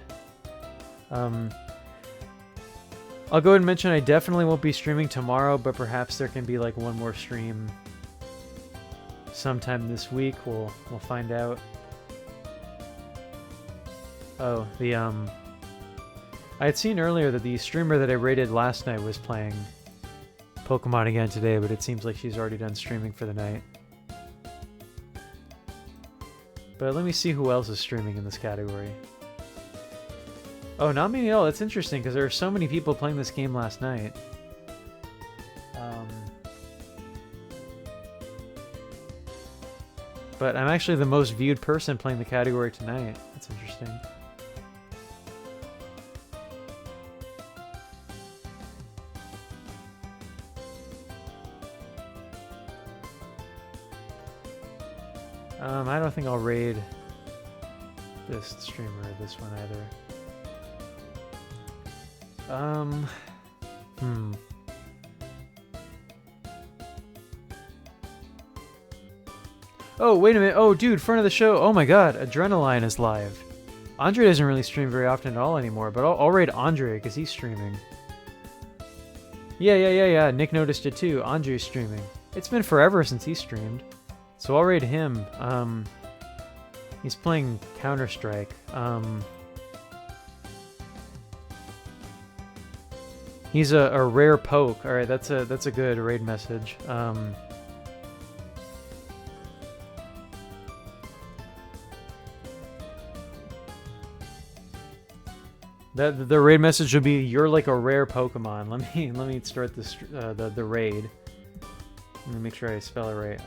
I'll go ahead and mention I definitely won't be streaming tomorrow, but perhaps there can be like one more stream sometime this week. We'll find out. Oh, I had seen earlier that the streamer that I raided last night was playing Pokemon again today, but it seems like she's already done streaming for the night. But let me see who else is streaming in this category. Oh, not many at all. That's interesting, because there were so many people playing this game last night. But I'm actually the most viewed person playing the category tonight. That's interesting. I don't think I'll raid this streamer or this one either. Oh, wait a minute. Oh, dude, front of the show. Oh my god, Adrenaline is live. Andre doesn't really stream very often at all anymore, but I'll raid Andre because he's streaming. Yeah. Nick noticed it too. Andre's streaming. It's been forever since he streamed. So I'll raid him. He's playing Counter-Strike. He's a rare poke. All right, that's a good raid message. The raid message would be, "You're like a rare Pokemon." Let me start this the raid. Let me make sure I spell it right.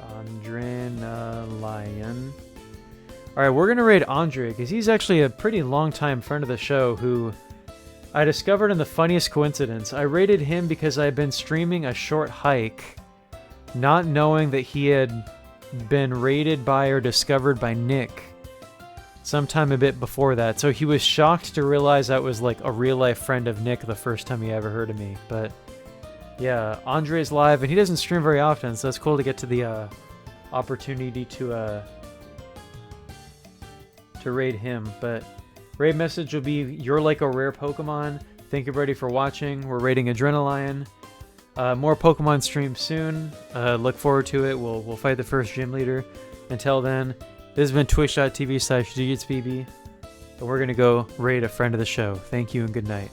Adrenaline. All right, we're gonna raid Andre because he's actually a pretty long time friend of the show who I discovered in the funniest coincidence. I rated him because I had been streaming a short hike, not knowing that he had been rated by or discovered by Nick sometime a bit before that. So he was shocked to realize I was like a real life friend of Nick the first time he ever heard of me. But yeah, Andre's live and he doesn't stream very often, so it's cool to get to the opportunity to raid him. But raid message will be, "You're like a rare Pokemon." Thank you everybody for watching. We're raiding Adrenalion. More Pokemon streams soon. Look forward to it. We'll fight the first gym leader. Until then, this has been twitch.tv/DJitsBB, and we're gonna go raid a friend of the show. Thank you and good night.